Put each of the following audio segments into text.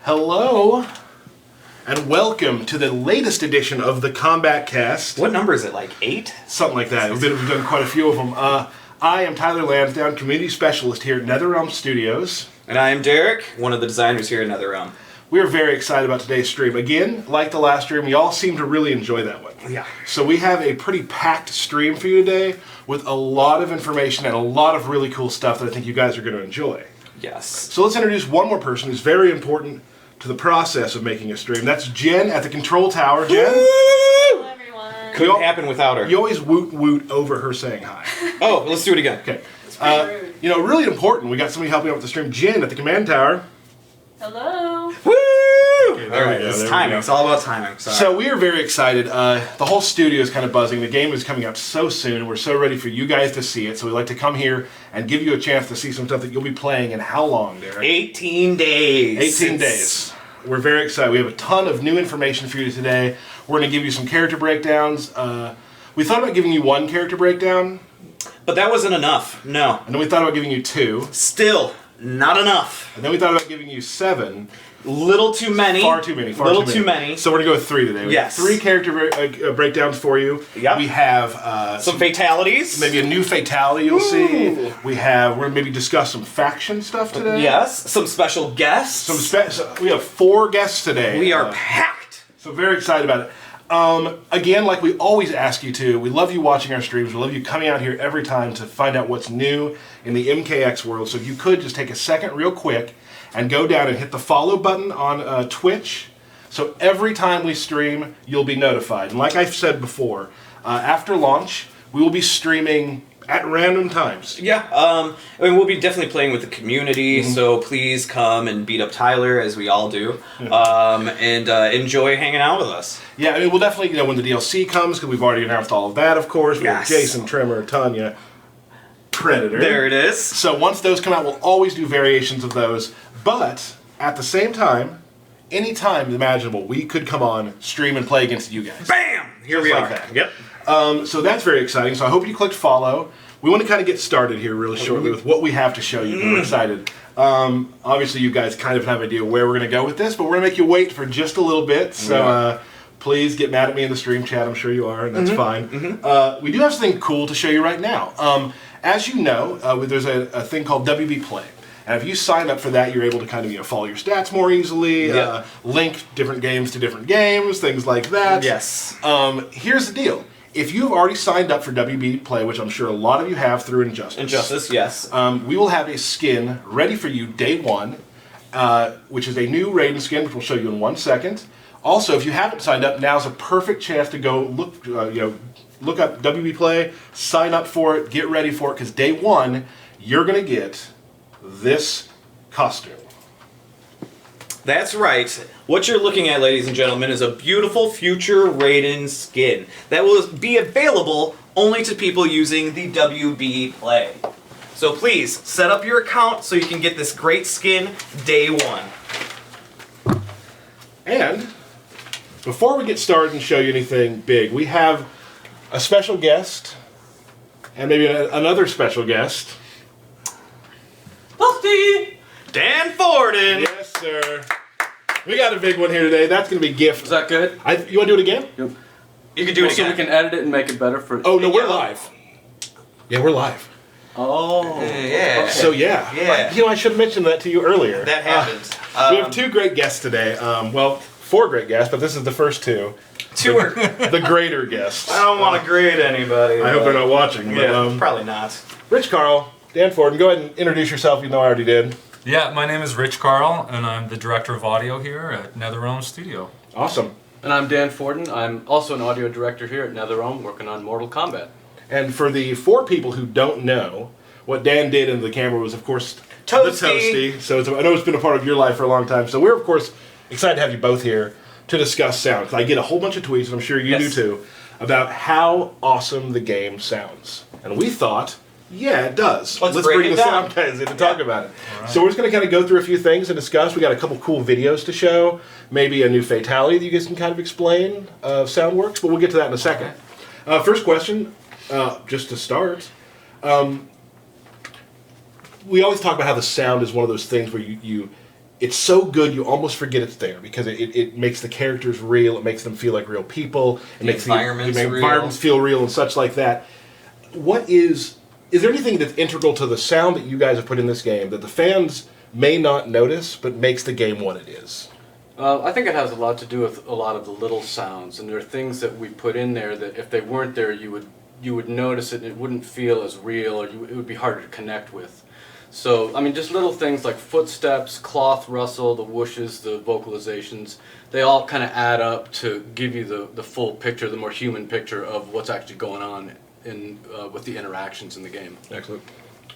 Hello, and welcome to the latest edition of the Combat Cast. What number is it, like 8? Something like that. We've done quite a few of them. I am Tyler Lansdowne, Community Specialist here at NetherRealm Studios. And I am Derek, one of the designers here at NetherRealm. We are very excited about today's stream. Again, like the last stream, y'all seem to really enjoy that one. Yeah. So we have a pretty packed stream for you today with a lot of information and a lot of really cool stuff that I think you guys are going to enjoy. Yes. So let's introduce one more person who's very important to the process of making a stream. That's Jen at the control tower. Jen? Hello, everyone. Couldn't happen without her. You always woot over her saying hi. Oh, let's do it again. Okay. It's pretty rude. You know, really important. We got somebody helping out with the stream. Jen at the command tower. Hello. Woo! Okay, All there right, we go, it's there we timing. go. It's all about timing. Sorry. So we are very excited. The whole studio is kind of buzzing. The game is coming out so soon, and we're so ready for you guys to see it. So we'd like to come here and give you a chance to see some stuff that you'll be playing in how long, Derek? 18 days. 18 days. We're very excited. We have a ton of new information for you today. We're going to give you some character breakdowns. We thought about giving you one character breakdown, But that wasn't enough. No. and then we thought about giving you two, Still, not enough. and then we thought about giving you seven. Little too many. Far too many. Little too many. So we're going to go with three today. We have Yes. three character breakdowns for you. Yep. We have Some fatalities. maybe a new fatality you'll see. We're going to maybe discuss some faction stuff today. Yes. Some special guests. We have 4 guests today. We are packed. So very excited about it. Again, like we always ask you to, we love you watching our streams. We love you coming out here every time to find out what's new in the MKX world. So if you could just take a second real quick and go down and hit the follow button on Twitch. So every time we stream, you'll be notified. And like I've said before, after launch, we will be streaming at random times. Yeah, I mean, we'll be definitely playing with the community, so please come and beat up Tyler, as we all do, and enjoy hanging out with us. Yeah, I mean, we'll definitely, when the DLC comes, because we've already announced all of that, of course. We have Yes. Jason, Trimmer, Tanya, Predator. There it is. So once those come out, we'll always do variations of those. But at the same time, anytime imaginable, we could come on, stream, and play against you guys. Bam! Here Just we like are. that. Yep. So that's very exciting. So I hope you clicked follow. We want to kind of get started here really shortly with what we have to show you. We're excited. Obviously, you guys kind of have an idea where we're going to go with this, but we're going to make you wait for just a little bit. So please get mad at me in the stream chat. I'm sure you are, and that's fine. We do have something cool to show you right now. As you know, there's a thing called WB Play. And if you sign up for that, you're able to kind of follow your stats more easily, Yep. link different games to different games, things like that. Yes. Here's the deal. If you've already signed up for WB Play, which I'm sure a lot of you have through Injustice, yes. we will have a skin ready for you day one, which is a new Raiden skin, which we'll show you in 1 second. Also, if you haven't signed up, now's a perfect chance to go look up WB Play, sign up for it, get ready for it, because day one, you're going to get this costume. That's right. What you're looking at, ladies and gentlemen, is a beautiful future Raiden skin that will be available only to people using the WB Play. So please, set up your account so you can get this great skin day one. And before we get started and show you anything big, we have a special guest, and maybe another special guest. Busty! Dan Forden! Yes, sir. We got a big one here today. That's going to be gift. Is that good? You want to do it again? Yep. You can do it So again. we can edit it and make it better for. Oh, no, we're Yeah. live. Yeah, we're live. Oh. Yeah. So, yeah. Yeah. I should have mentioned that to you earlier. That happened. We have 2 great guests today. 4 great guests, but this is the first 2. Two are... The greater guests. I don't want to grade anybody. I hope they're not watching. But, Yeah, probably not. Rich Carl, Dan Forden, go ahead and introduce yourself, even though I already did. Yeah, my name is Rich Carl, and I'm the director of audio here at NetherRealm Studio. Awesome. And I'm Dan Forden. I'm also an audio director here at NetherRealm, working on Mortal Kombat. And for the 4 people who don't know, what Dan did in the camera was, of course, Toasty. the Toasty. So I know it's been a part of your life for a long time. So we're, of course, excited to have you both here to discuss sound. 'Cause I get a whole bunch of tweets, and I'm sure you do Yes. too, about how awesome the game sounds. And we thought, yeah, it does. Let's bring break it the down. sound guys in to talk about it. So we're just going to kind of go through a few things and discuss. We got a couple cool videos to show, maybe a new fatality that you guys can kind of explain sound works, but we'll get to that in a second. First question, just to start. We always talk about how the sound is one of those things where you it's so good you almost forget it's there because it makes the characters real. It makes them feel like real people. It makes the environments feel real and such like that. Is there anything that's integral to the sound that you guys have put in this game that the fans may not notice but makes the game what it is? I think it has a lot to do with a lot of the little sounds, and there are things that we put in there that if they weren't there, you would notice it and it wouldn't feel as real, or it would be harder to connect with. So, I mean, just little things like footsteps, cloth rustle, the whooshes, the vocalizations, they all kind of add up to give you the full picture, the more human picture of what's actually going on with the interactions in the game. Excellent.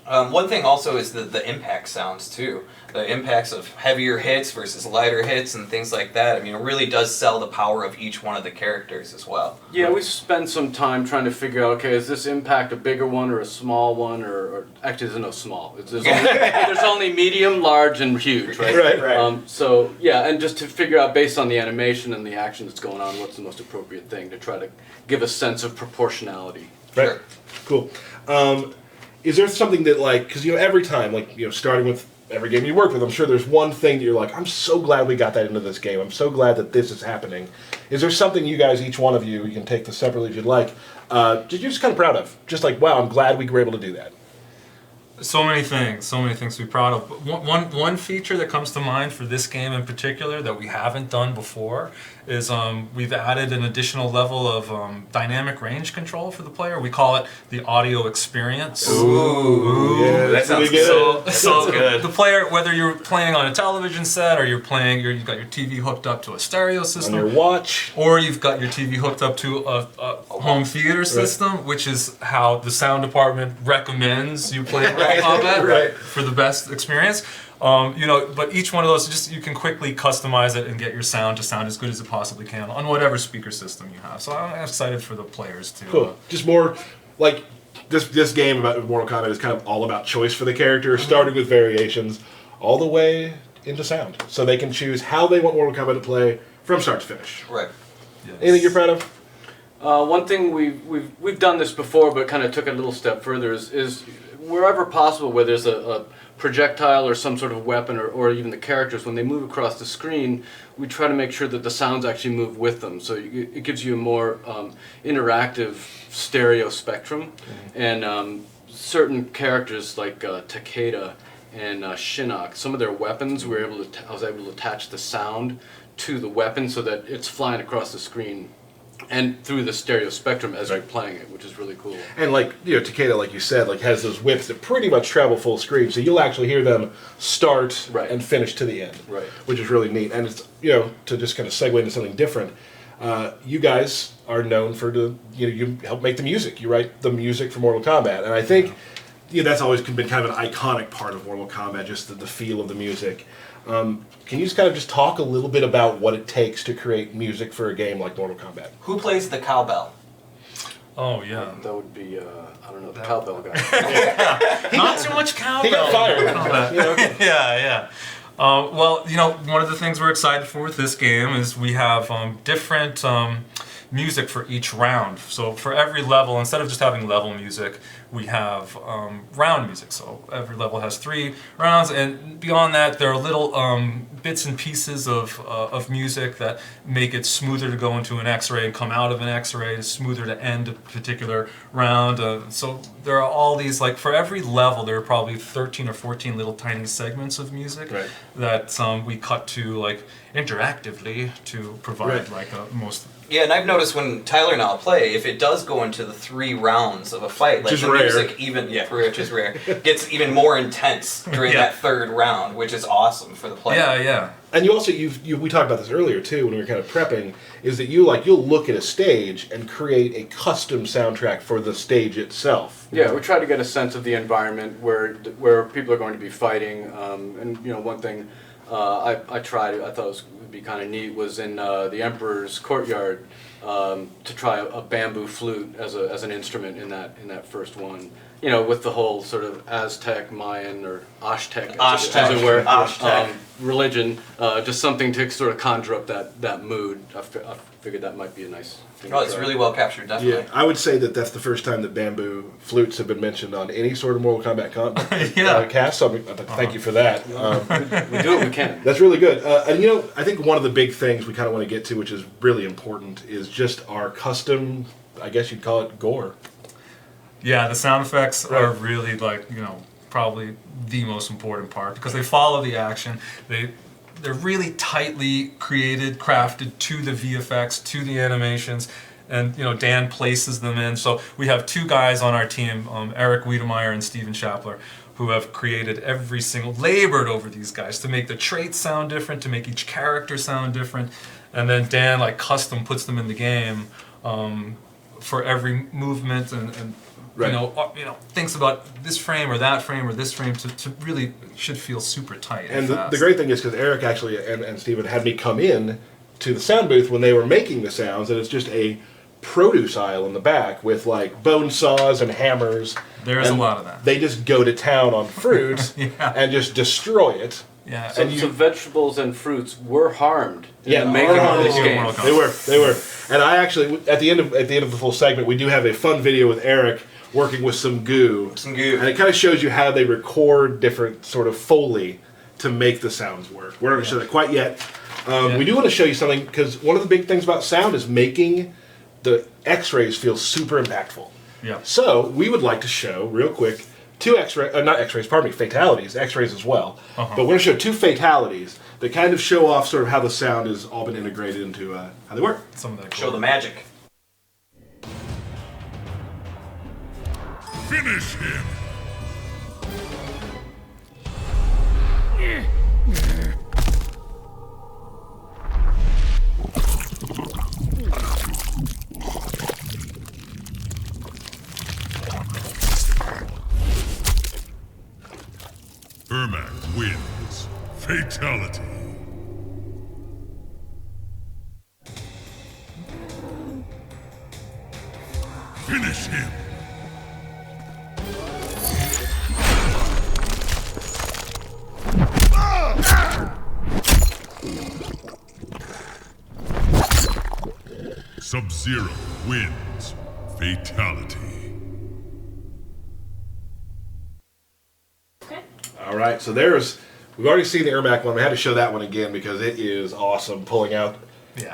One thing also is the impact sounds too. The impacts of heavier hits versus lighter hits and things like that. I mean, it really does sell the power of each one of the characters as well. Yeah, we spend some time trying to figure out, okay, is this impact a bigger one or a small one, or actually there's no small. There's only medium, large, and huge, right? Right. So, yeah, and just to figure out based on the animation and the action that's going on, what's the most appropriate thing to try to give a sense of proportionality. Right. Sure. Cool. Is there something that, like, because, every time, starting with every game you work with, I'm sure there's one thing that you're like, I'm so glad we got that into this game. I'm so glad that this is happening. Is there something you guys, each one of you, you can take this separately if you'd like, you're just kind of proud of? Just like, wow, I'm glad we were able to do that. So many things to be proud of. But one feature that comes to mind for this game in particular that we haven't done before is we've added an additional level of dynamic range control for the player. We call it the audio experience. Ooh. Yeah, that sounds good. So the player, whether you're playing on a television set or you've got your TV hooked up to a stereo system, On your watch, or you've got your TV hooked up to a home theater system, which is how the sound department recommends you play Mortal Kombat for the best experience. But each one of those, you can quickly customize it and get your sound to sound as good as it possibly can on whatever speaker system you have. So I'm excited for the players too. cool. Just more, like, this game about Mortal Kombat is kind of all about choice for the character, starting with variations, all the way into sound. So they can choose how they want Mortal Kombat to play from start to finish. Right. Yes. Anything you're proud of? One thing we've done this before, but kind of took it a little step further is wherever possible, where there's a projectile or some sort of weapon, or even the characters, when they move across the screen, we try to make sure that the sounds actually move with them. So it gives you a more interactive stereo spectrum. And certain characters like Takeda and Shinnok, some of their weapons, I was able to attach the sound to the weapon so that it's flying across the screen and through the stereo spectrum as you're playing it, which is really cool. And Takeda, like you said, has those whips that pretty much travel full screen, so you'll actually hear them start and finish to the end, which is really neat. And it's to just kind of segue into something different. You guys are known for you help make the music. You write the music for Mortal Kombat, and I think that's always been kind of an iconic part of Mortal Kombat, just the feel of the music. Can you just kind of talk a little bit about what it takes to create music for a game like Mortal Kombat? Who plays the cowbell? Oh, yeah. That would be, I don't know, the cowbell guy. Not too much cowbell. He got fired. Yeah. Well, one of the things we're excited for with this game is we have different music for each round. So for every level, instead of just having level music, we have round music. So every level has 3 rounds, and beyond that, there are little bits and pieces of music that make it smoother to go into an X-ray and come out of an X-ray, smoother to end a particular round. So there are all these, for every level, there are probably 13 or 14 little tiny segments of music that we cut to interactively to provide most. Yeah, and I've noticed when Tyler and I'll play, if it does go into the 3 rounds of a fight, the music which is rare, gets even more intense during that 3rd round, which is awesome for the player. Yeah. And you also, we talked about this earlier too when we were kind of prepping, is that you'll look at a stage and create a custom soundtrack for the stage itself. Yeah, we try to get a sense of the environment where people are going to be fighting, and one thing I thought would be kind of neat was in the Emperor's courtyard to try a bamboo flute as an instrument in that first one. you know, with the whole sort of Aztec, Mayan, or Aztec, Aztec. as it were, Aztec. religion, just something to sort of conjure up that mood. I figured that might be a nice thing. Oh, to it's try. really well captured, definitely. Yeah, I would say that that's the first time that bamboo flutes have been mentioned on any sort of Mortal Kombat cast. So thank you for that. We do what we can. That's really good. And you know, I think one of the big things we kind of want to get to, which is really important, is just our custom, I guess you'd call it gore. Yeah, the sound effects are really like, you know, probably the most important part because they follow the action. They're really tightly created, crafted to the VFX, to the animations, and you know Dan places them in. So we have two guys on our team, Eric Wiedemeyer and Steven Schapler, who have created labored over these guys to make the traits sound different, to make each character sound different, and then Dan like custom puts them in the game for every movement and Right. you know, thinks about this frame or that frame or this frame to really should feel super tight. And fast. the great thing is because Eric actually and Steven had me come in to the sound booth when they were making the sounds, and it's just a produce aisle in the back with like bone saws and hammers. There's a and lot of that. They just go to town on fruit and just destroy it. Yeah, So vegetables and fruits were harmed in Yeah, the making of this harmed. game. They were. And I actually at the end of the full segment we do have a fun video with Eric working with some goo. Some goo. And it kind of shows you how they record different sort of Foley to make the sounds work. We're not going to show that quite yet. We do want to show you something because one of the big things about sound is making the X-rays feel super impactful. Yeah. So we would like to show real quick two fatalities, X-rays as well. But we're going to show two fatalities that kind of show off sort of how the sound has all been integrated into how they work. Some of that. Show the magic. Finish him! Ermac wins. Fatality. Finish him! Sub-Zero wins. Fatality. Okay. All right, so we've already seen the Ermac one. We had to show that one again because it is awesome, pulling out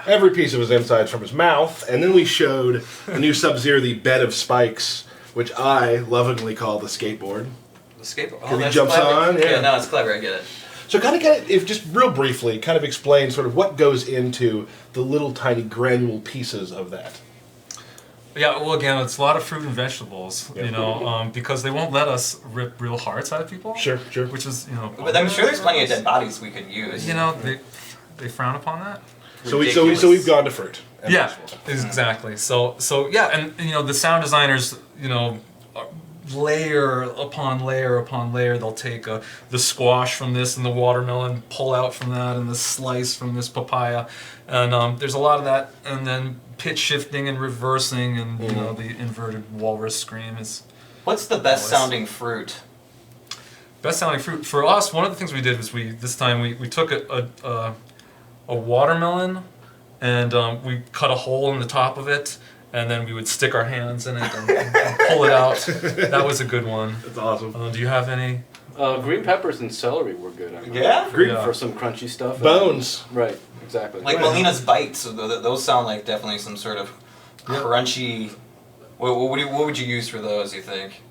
every piece of his insides from his mouth. And then we showed the new Sub-Zero, the bed of spikes, which I lovingly call the skateboard. The skateboard. Because he that's jumps clever. on, yeah. No, it's clever. I get it. So if just real briefly, kind of explain sort of what goes into the little tiny granule pieces of that. Yeah, well, again, it's a lot of fruit and vegetables, Yeah. you know, because they won't let us rip real hearts out of people. Sure. Which is, you know. But I'm sure there's plenty of dead bodies we could use. You know, they frown upon that. So we've gone to fruit. And Yeah, vegetables. exactly. So yeah, and you know, the sound designers, you know, layer upon layer upon layer, they'll take the squash from this and the watermelon, pull out from that, and the slice from this papaya, and there's a lot of that, and then pitch shifting and reversing, and you know, the inverted walrus scream is. What's the best sounding fruit? Best sounding fruit for us. One of the things we did was we took a watermelon, and we cut a hole in the top of it. And then we would stick our hands in it and pull it out. That was a good one. That's awesome. Do you have any? Green peppers and celery were good. I remember. Yeah? For some crunchy stuff. Bones. Right, exactly. Like Melina's bites. So those sound like definitely some sort of crunchy. What would you use for those? You think?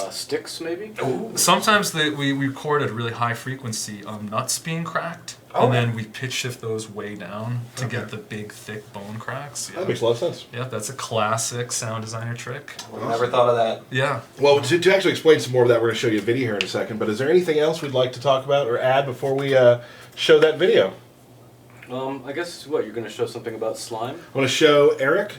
Sticks, maybe? Sometimes we record at a really high frequency nuts being cracked, and then we pitch shift those way down to get the big, thick bone cracks. Yeah. That makes a lot of sense. Yeah, that's a classic sound designer trick. Never thought of that. Yeah. Well, to actually explain some more of that, we're going to show you a video here in a second. But is there anything else we'd like to talk about or add before we show that video? I guess, you're going to show something about slime? I want to show Eric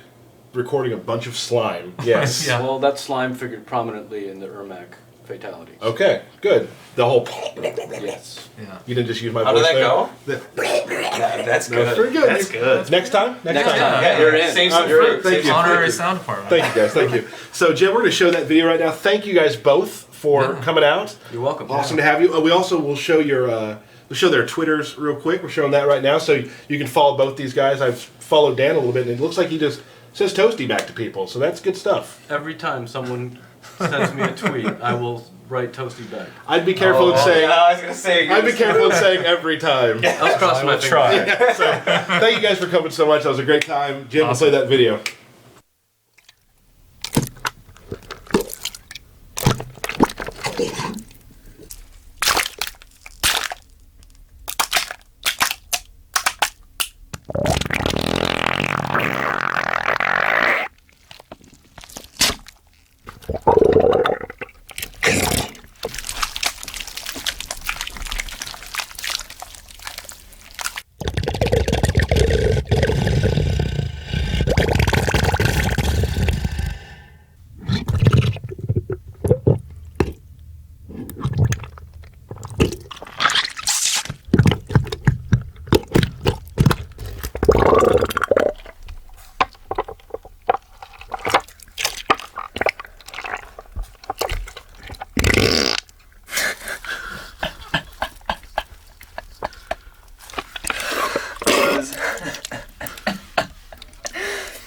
recording a bunch of slime. Yes. Yeah. Well, that slime figured prominently in the Ermac fatalities. Okay, good. The whole. Yes. Yeah. You didn't just use my How voice did that there? go? The- That's No, good. pretty good. That's good. Next time? Next time. Yeah, You're in. Save some You're in. fruit. Thank Save you. some Honorary fruit. sound department. Thank you guys, thank you. So Jim, we're going to show that video right now. Thank you guys both for coming out. You're welcome. Awesome to have you. We also will show your we'll show their Twitters real quick. We're showing that right now, so you can follow both these guys. I've followed Dan a little bit, and it looks like he just says toasty back to people, so that's good stuff. Every time someone sends me a tweet, I will write toasty back. I'd be careful in saying. I was gonna say. I'd be careful in saying every time. I'll cross my fingers. Try. So thank you guys for coming so much. That was a great time. Jim, Awesome. we'll play that video.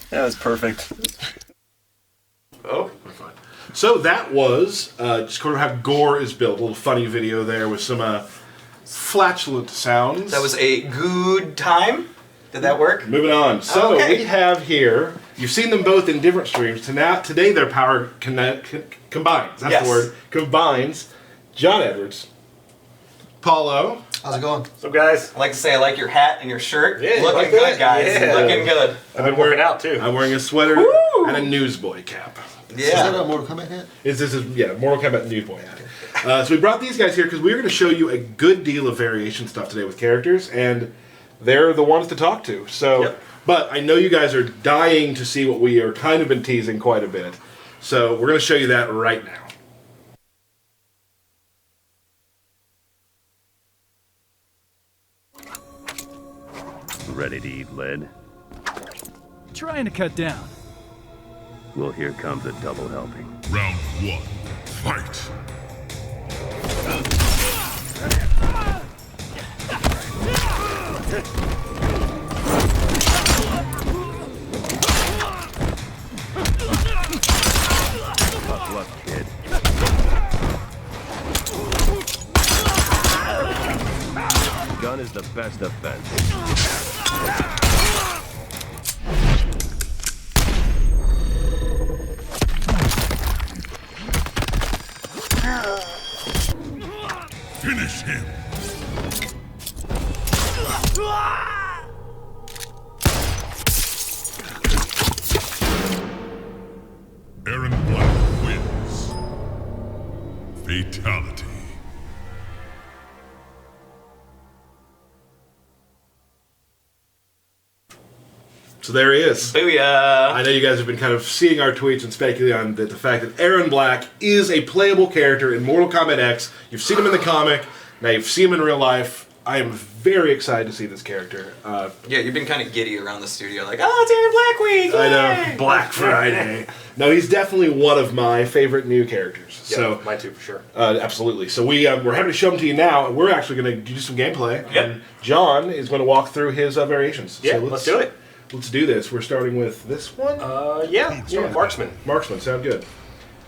That was perfect. Oh. So that was just kind of how gore is built. A little funny video there with some flatulent sounds. That was a good time. Did that work? Moving on. So Okay. we have here. You've seen them both in different streams. Today their power combines. That's Yes. the word. Combines. John Edwards, Paulo, How's it going? So guys, I like to say I like your hat and your shirt. Yeah, Looking like good, that? guys. Yeah. Looking good. I've been working out too. I'm wearing a sweater and a newsboy cap. Is that Yeah. a Mortal Kombat hat? This is Mortal Kombat newsboy hat. So we brought these guys here because we're going to show you a good deal of variation stuff today with characters, and they're the ones to talk to. So, Yep. but I know you guys are dying to see what we are kind of been teasing quite a bit. So we're going to show you that right now. Ready to eat lead? Trying to cut down. Well, here comes a double helping. Round one, fight. Tough luck, kid. Gun is the best defense. Finish him. Aaron Black wins. Fatality. So there he is. Booyah. I know you guys have been kind of seeing our tweets and speculating on the fact that Aaron Black is a playable character in Mortal Kombat X. You've seen him in the comic, now you've seen him in real life. I am very excited to see this character. Yeah, you've been kind of giddy around the studio, like, oh, it's Aaron Black Week. I yay!" know, Black Friday. No, he's definitely one of my favorite new characters. So mine too for sure. absolutely. So we're happy to show them to you now. And we're actually going to do some gameplay. Yep. And John is going to walk through his variations. Yeah, so let's do it. Let's do this. We're starting with this one. Yeah. So Marksman. Marksman, sound good.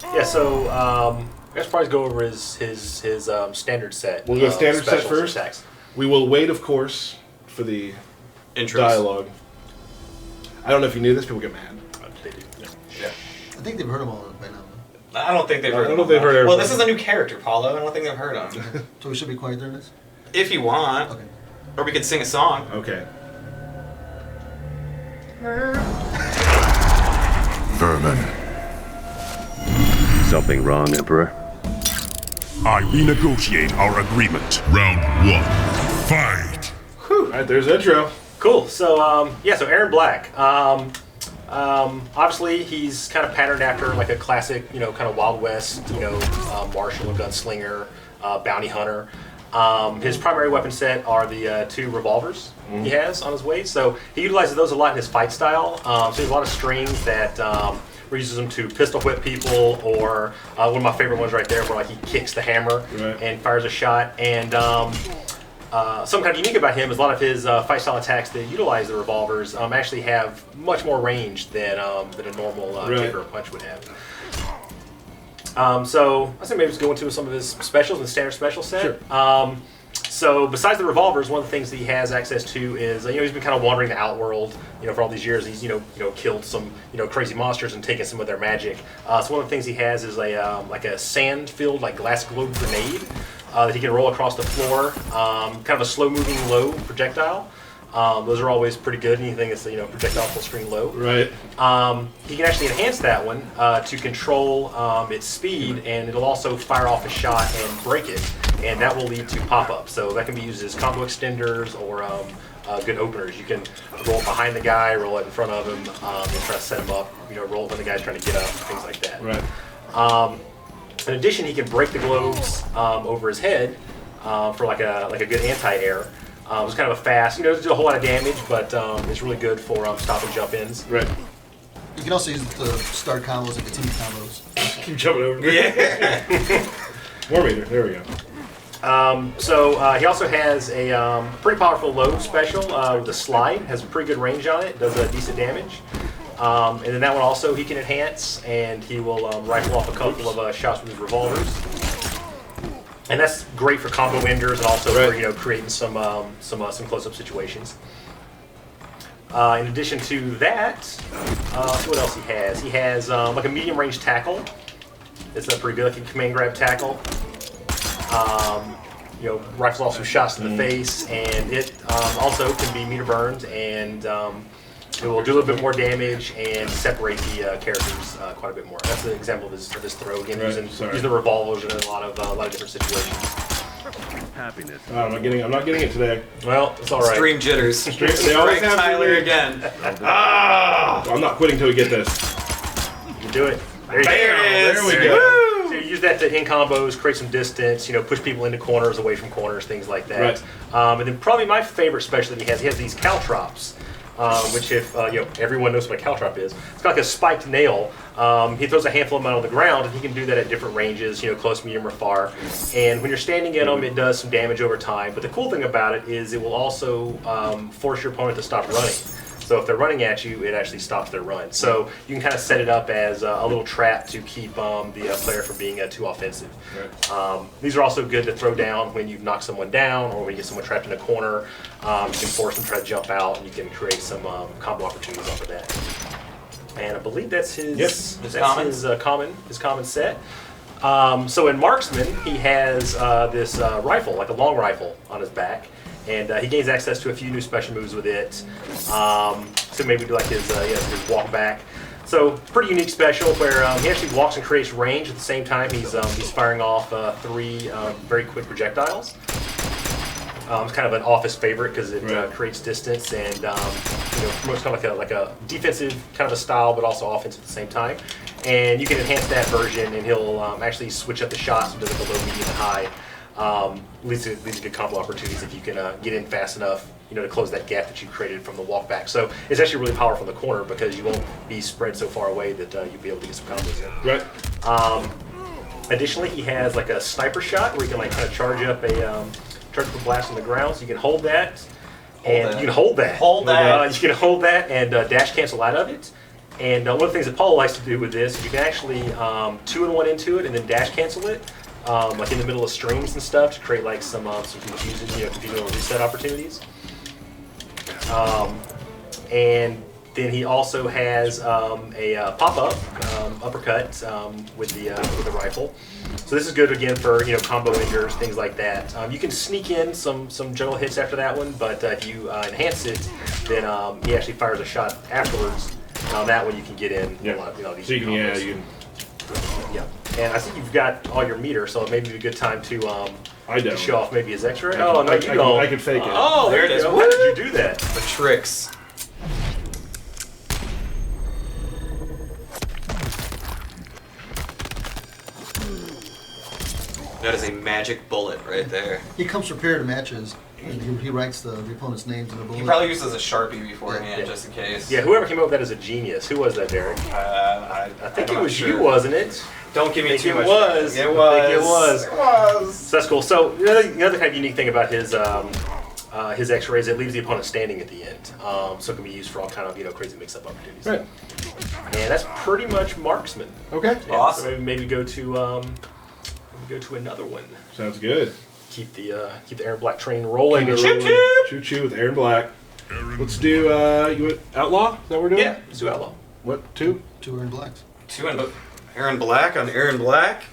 Yeah. So I guess probably go over his standard set. We'll go standard set specials and first. attacks. We will wait, of course, for the Intros. dialogue. I don't know if you knew this. People get mad. They do. Yeah. I think they've heard them all by now. I don't think they've heard I don't of know him. if they've heard Well, everybody. this is a new character, Paulo. I don't think they've heard of him. So we should be quiet during this? If you want. Okay. Or we could sing a song. Okay. Vermin. Something wrong, Emperor? I renegotiate our agreement. Round one, fight. All right, there's the intro. Cool. So so Aaron Black. Obviously, he's kind of patterned after like a classic, kind of Wild West, martial, gunslinger, bounty hunter. His primary weapon set are the 2 revolvers he has on his waist. So he utilizes those a lot in his fight style. So he has a lot of strings that where he uses them to pistol whip people, or one of my favorite ones right there, where like he kicks the hammer and fires a shot. And something kind of unique about him is a lot of his fight style attacks that utilize the revolvers actually have much more range than a normal kick or punch would have. So I think maybe just go into some of his specials in the standard special set. Sure. So besides the revolvers, one of the things that he has access to is he's been kind of wandering the outworld for all these years. He's killed some crazy monsters and taken some of their magic. So one of the things he has is like a sand-filled like glass globe grenade that he can roll across the floor. Kind of a slow-moving low projectile. Those are always pretty good. Anything that's projectile full screen low. Right. He can actually enhance that one to control its speed, and it'll also fire off a shot and break it, and that will lead to pop-ups. So that can be used as combo extenders or good openers. You can roll it behind the guy, roll it in front of him, and try to set him up. Roll it when the guy's trying to get up, things like that. Right. In addition, he can break the globes over his head for like a good anti-air. It's kind of a fast, it doesn't do a whole lot of damage, but it's really good for stop and jump ins. Right. You can also use it to start combos and continue combos. Keep jumping over. Yeah. War meter. There we go. So he also has a pretty powerful load special with a slide. Has a pretty good range on it. Does decent damage. And then that one also he can enhance, and he will rifle off a couple of shots with his revolvers. And that's great for combo enders and also for creating some close-up situations. In addition to that, what else he has? He has like a medium-range tackle. It's pretty good, like a command grab tackle. Rifles off some shots in the face, and it also can be meter burned, and it will do a little bit more damage and separate the characters quite a bit more. That's an example of his throw. Again, using the revolvers in a lot of different situations. Happiness. I'm not getting it today. Well, it's all right. Stream jitters. They always have Tyler again. I'm not quitting until we get this. You can do it. There we go. So you use that to hit combos, create some distance, push people into corners, away from corners, things like that. Right. And then probably my favorite special that he has these caltrops. Which, if everyone knows what a caltrop is, it's got like a spiked nail. He throws a handful of them on the ground, and he can do that at different ranges, close, medium, or far. And when you're standing in them, it does some damage over time. But the cool thing about it is it will also force your opponent to stop running. So if they're running at you, it actually stops their run. So you can kind of set it up as a little trap to keep the player from being too offensive. Right. These are also good to throw down when you've knocked someone down or when you get someone trapped in a corner. You can force them to try to jump out, and you can create some combo opportunities off of that. And I believe that's his his common set. So in Marksman, he has this rifle, like a long rifle, on his back. And he gains access to a few new special moves with it. So maybe do like his walk back. So pretty unique special where he actually walks and creates range at the same time. He's firing off 3 very quick projectiles. It's kind of an office favorite because it creates distance and promotes kind of like a defensive kind of a style, but also offensive at the same time. And you can enhance that version, and he'll actually switch up the shots into like a low, medium, and high. Leads to good combo opportunities if you can get in fast enough, to close that gap that you created from the walk back. So it's actually really powerful in the corner because you won't be spread so far away that you'll be able to get some combos in. Right. Additionally, he has like a sniper shot where you can like kind of charge up a blast on the ground. So you can hold that, you can hold that. You can hold that and dash cancel out of it. And one of the things that Paul likes to do with this is you can actually 2-in-1 into it and then dash cancel it. Like in the middle of streams and stuff to create like some confusion reset opportunities. And then he also has a pop-up uppercut with the rifle. So this is good again for combo enders, things like that. You can sneak in some general hits after that one, but if you enhance it, then he actually fires a shot afterwards. And on that one, you can get in. These so you can Yeah, and I think you've got all your meter, so it may be a good time to show off maybe his X-ray. Oh no, you don't. I can fake it. Oh, there it is. How did you do that? The tricks. That is a magic bullet right there. He comes prepared to matches. And he writes the opponent's names in the bullet. He probably uses a Sharpie beforehand, just in case. Yeah, whoever came up with that is a genius. Who was that, Derek? I think it was you, wasn't it? Don't give me too much. It was. It was. I think it was. It was. So that's cool. So the other kind of unique thing about his X-rays, it leaves the opponent standing at the end, so it can be used for all kind of crazy mix-up opportunities. Right. And that's pretty much marksman. Okay. Yeah, Awesome. So maybe go to another one. Sounds good. Keep the Aaron Black train rolling. Choo choo with Aaron Black. Let's do you want Outlaw? Is that what we're doing? Yeah, let's do Outlaw. What, 2? 2 Aaron Blacks. 2 Aaron Black on Aaron Black.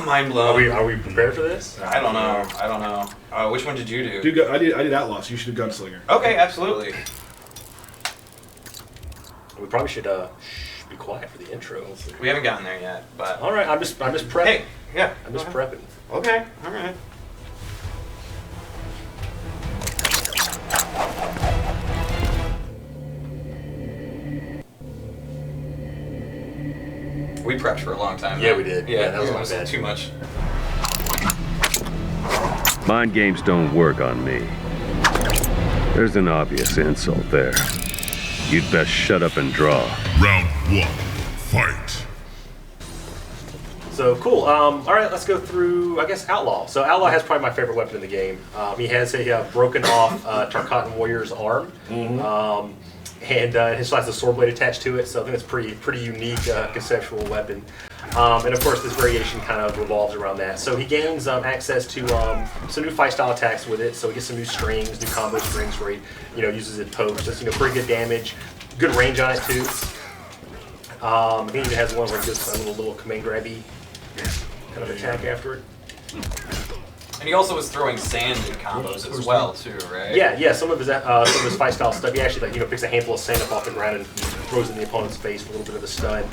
Mind blown. Are we prepared for this? I don't know. Which one did you do? I did Outlaw, so you should do Gunslinger. Okay, absolutely. We probably should be quiet for the intro. We haven't gotten there yet, but all right. I'm just prepping. Hey, yeah, I'm just prepping. Okay, all right. We prepped for a long time. Yeah, man. we did. Yeah, that was my was bad. too much. Mind games don't work on me. There's an obvious insult there. You'd best shut up and draw. Round 1. Fight. So cool. All right, let's go through, I guess, Outlaw. So Outlaw has probably my favorite weapon in the game. He has a broken off Tarkatan warrior's arm, and it still has a sword blade attached to it. So I think it's pretty unique conceptual weapon. And of course, this variation kind of revolves around that. So he gains access to some new fight style attacks with it. So he gets some new strings, new combo strings where he uses it pokes. That's pretty good damage, good range on it too. I think he even has one where he does a little command grabby kind of attack after it. And he also was throwing sand in combos as well, too, right? Yeah. Some of his fight style stuff. He actually picks a handful of sand up off the ground and throws it in the opponent's face for a little bit of a stun.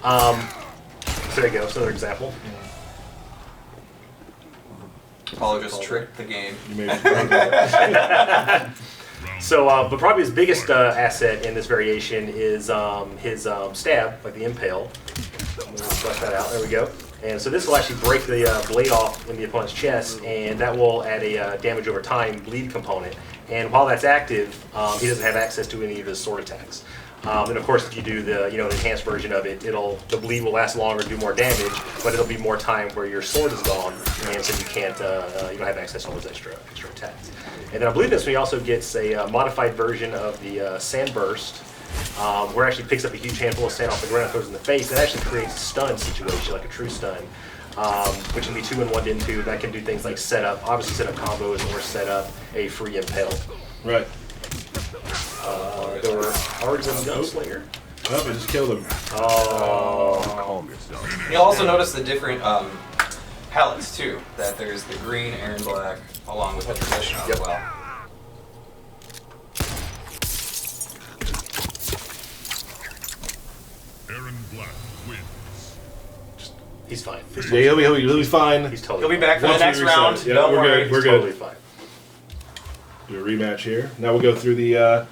So there you go. That's another example. Apollo just tricked the game. So, but probably his biggest asset in this variation is his stab, like the impale. We'll flesh that out. There we go. And so this will actually break the blade off in the opponent's chest, and that will add a damage over time bleed component. And while that's active, he doesn't have access to any of his sword attacks. And of course, if you do the enhanced version of it, the bleed will last longer, do more damage, but it'll be more time where your sword is gone, and so you can't you don't have access to all those extra attacks. And then I believe this one he also gets a modified version of the sand burst, where it actually picks up a huge handful of sand off the ground and throws it in the face. That actually creates a stun situation, like a true stun, which can be 2 in 1 into. That can do things like set up, obviously set up combos, or set up a free impale. Right. There were already some Gunslinger. Oh, I just killed him. Oh. You'll also notice the different palettes too. That there's the green, Aaron Black, along with the traditional as well. Aaron Black wins. He's fine. Yeah, he'll be fine. He's totally He'll be back for the Once we next reset round. it. Yeah, Don't we're worry. good. We're totally good. fine. Do a rematch here. Now we'll go through the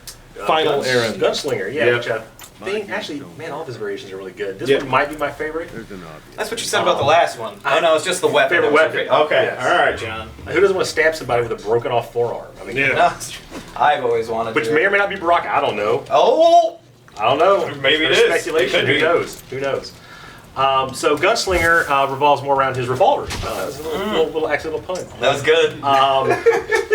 final Aaron. Gunslinger, yeah. Yep. Which I think, actually, man, all of his variations are really good. This Yep. one might be my favorite. There's an obvious. That's what you said about the last one. Oh no, it's just the weapon. Favorite That was your weapon. fa- Okay, Yes. all right, John. Who doesn't want to stab somebody with a broken off forearm? I mean, Yeah. No, I've always wanted which to. may or may not be Baraka. I don't know. Oh, I don't know. Maybe it There's is. speculation. It could Who be. knows? Who knows? So Gunslinger revolves more around his revolvers. That's a little accidental pun. that was good.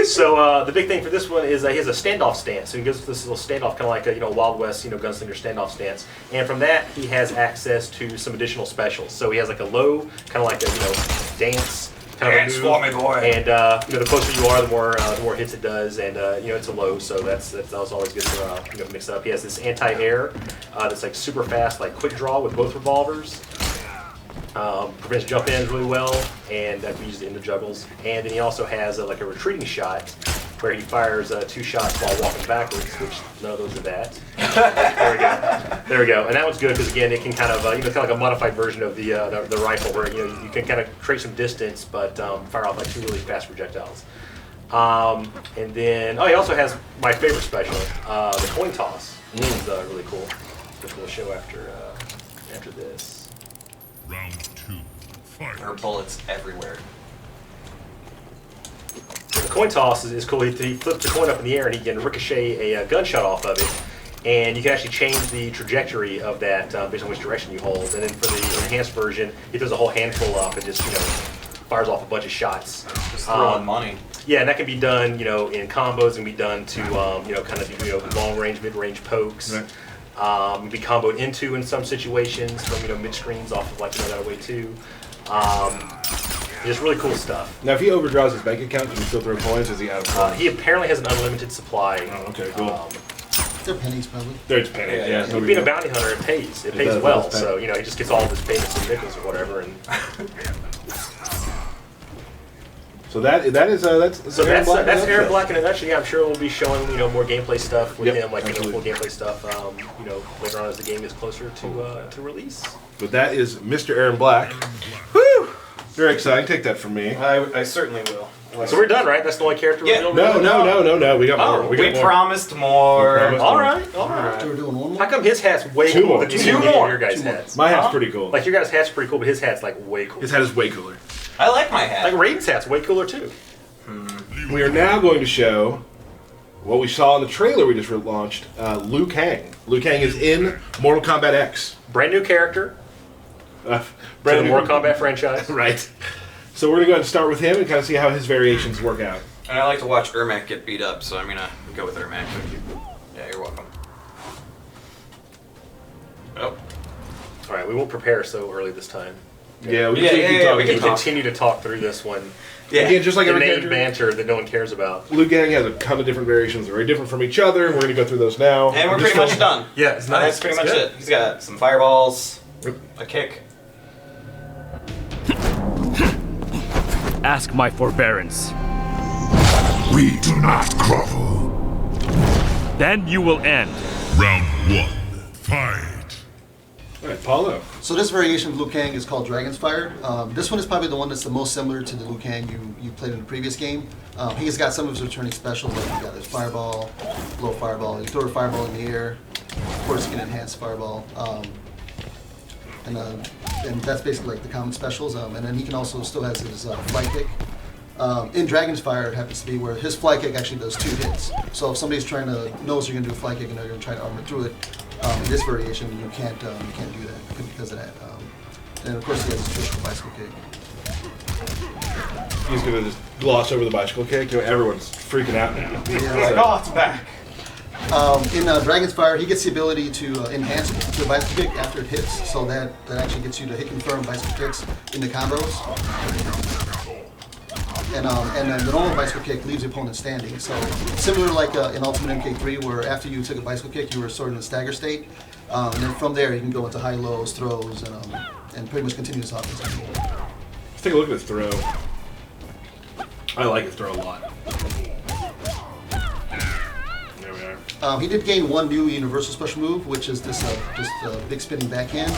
So the big thing for this one is he has a standoff stance. So he goes to this little standoff, kind of like a Wild West Gunslinger standoff stance. And from that, he has access to some additional specials. So he has like a low, kind of like a dance kind Dance of a move. for me, boy. And the closer you are, the more hits it does. And it's a low, so that's always good to mix up. He has this anti-air that's like super fast, like quick draw with both revolvers. Prevents jump ins really well, and that we use it in the juggles. And then he also has like a retreating shot where he fires 2 shots while walking backwards, which none of those are that. There we go. And that one's good because again, it can kind of kind of like a modified version of the rifle where you can kind of create some distance, but fire off like 2 really fast projectiles. And then he also has my favorite special, the coin toss. Which is really cool, which we'll show after this. Round 2. Fight. There are bullets everywhere. The coin toss is cool. He flips the coin up in the air and he can ricochet a gunshot off of it. And you can actually change the trajectory of that based on which direction you hold. And then for the enhanced version, he throws a whole handful up and just, fires off a bunch of shots. Just throwing money. Yeah, and that can be done, in combos, and be done to, kind of long range, mid range pokes. Right. Can be comboed into in some situations from mid screens off of that way too. Just really cool stuff. Now, if he overdraws his bank account, can he still throw coins? Is he out of coins? He apparently has an unlimited supply. Oh, okay, cool. They're pennies, probably. There's pennies. Yeah. So being a bounty hunter, it pays. It pays does, well. it does pay. So he just gets all of his payments in nickels or whatever. And So that's Aaron Black in a nutshell. Yeah, I'm sure we'll be showing more gameplay stuff with him, like full gameplay stuff. Later on as the game is closer to release. But that is Mr. Aaron Black. Woo! Very exciting. Take that from me. I certainly will. So we're done, right? That's the only character reveal. No. We got more. We promised more. All right. So we're doing one more? How come his hat's way Two cooler more. than Two any more. of your guys' hats? My hat's pretty cool. Like your guys' hat's pretty cool, but his hat's like way cooler. His hat is way cooler. I like my hat. Like Raiden's hat's way cooler too. We are now going to show what we saw in the trailer we just launched. Liu Kang. Liu Kang is in Mortal Kombat X. Brand new character. Brand new Mortal Kombat franchise. Right. So we're going to go ahead and start with him and kind of see how his variations work out. And I like to watch Ermac get beat up, so I'm gonna go with Ermac. Yeah, you're welcome. Oh. All right, we won't prepare so early this time. Yeah, we Yeah, can yeah, keep yeah, talking. we We can can talk. continue to talk through this one. Yeah. Again, just like The every name character, banter that no one cares about. Liu Kang has a ton of different variations. They're very different from each other. We're going to go through those now. And we're pretty much done. Yeah, it's nice. That's pretty It's much good. it. He's got some fireballs, a kick. Ask my forbearance. We do not grovel. Then you will end. Round 1. Fight. All right, Paulo. So this variation of Liu Kang is called Dragon's Fire. This one is probably the one that's the most similar to the Liu Kang you played in the previous game. He's got some of his returning specials, like you got his fireball, blow fireball. You throw a fireball in the air. Of course, you can enhance fireball. And that's basically like the common specials. And then he can also still has his fly kick. In Dragon's Fire, it happens to be where his fly kick actually does 2 hits. So if somebody's knows you're gonna do a fly kick and they're gonna try to armor through it, in this variation you can't do that because of that. And of course he has his traditional bicycle kick. He's going to just gloss over the bicycle kick. Everyone's freaking out now. Oh, it's back. In Dragon's Fire, he gets the ability to enhance the bicycle kick after it hits, so that actually gets you to hit confirm bicycle kicks in the combos. And then the normal bicycle kick leaves the opponent standing. So similar like in Ultimate MK3, where after you took a bicycle kick, you were sort of in a stagger state, and then from there you can go into high lows, throws, and pretty much continuous offense. Let's take a look at his throw. I like his throw a lot. There we are. He did gain one new universal special move, which is this just big spinning backhand.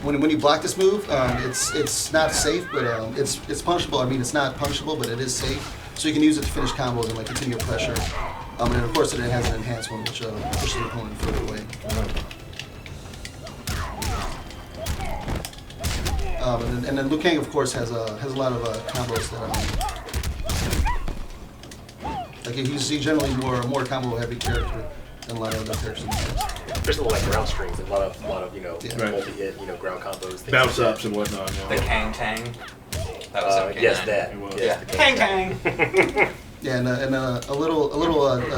When you block this move, it's not safe, but it's punishable. I mean, it's not punishable, but it is safe. So you can use it to finish combos and like continue pressure. And then of course it has an enhanced one, which pushes the opponent further away. And then Liu Kang, of course, has a lot of combos that like he's generally more combo heavy character than a lot of other characters in the past. There's a little like ground strings and a lot of Right. multi-hit ground combos. Things Bounce like ups and whatnot. The Yeah. Kang Tang. That was okay. Yes, that. It was. Yes, Yeah. the Kang Tang. Yeah, and a little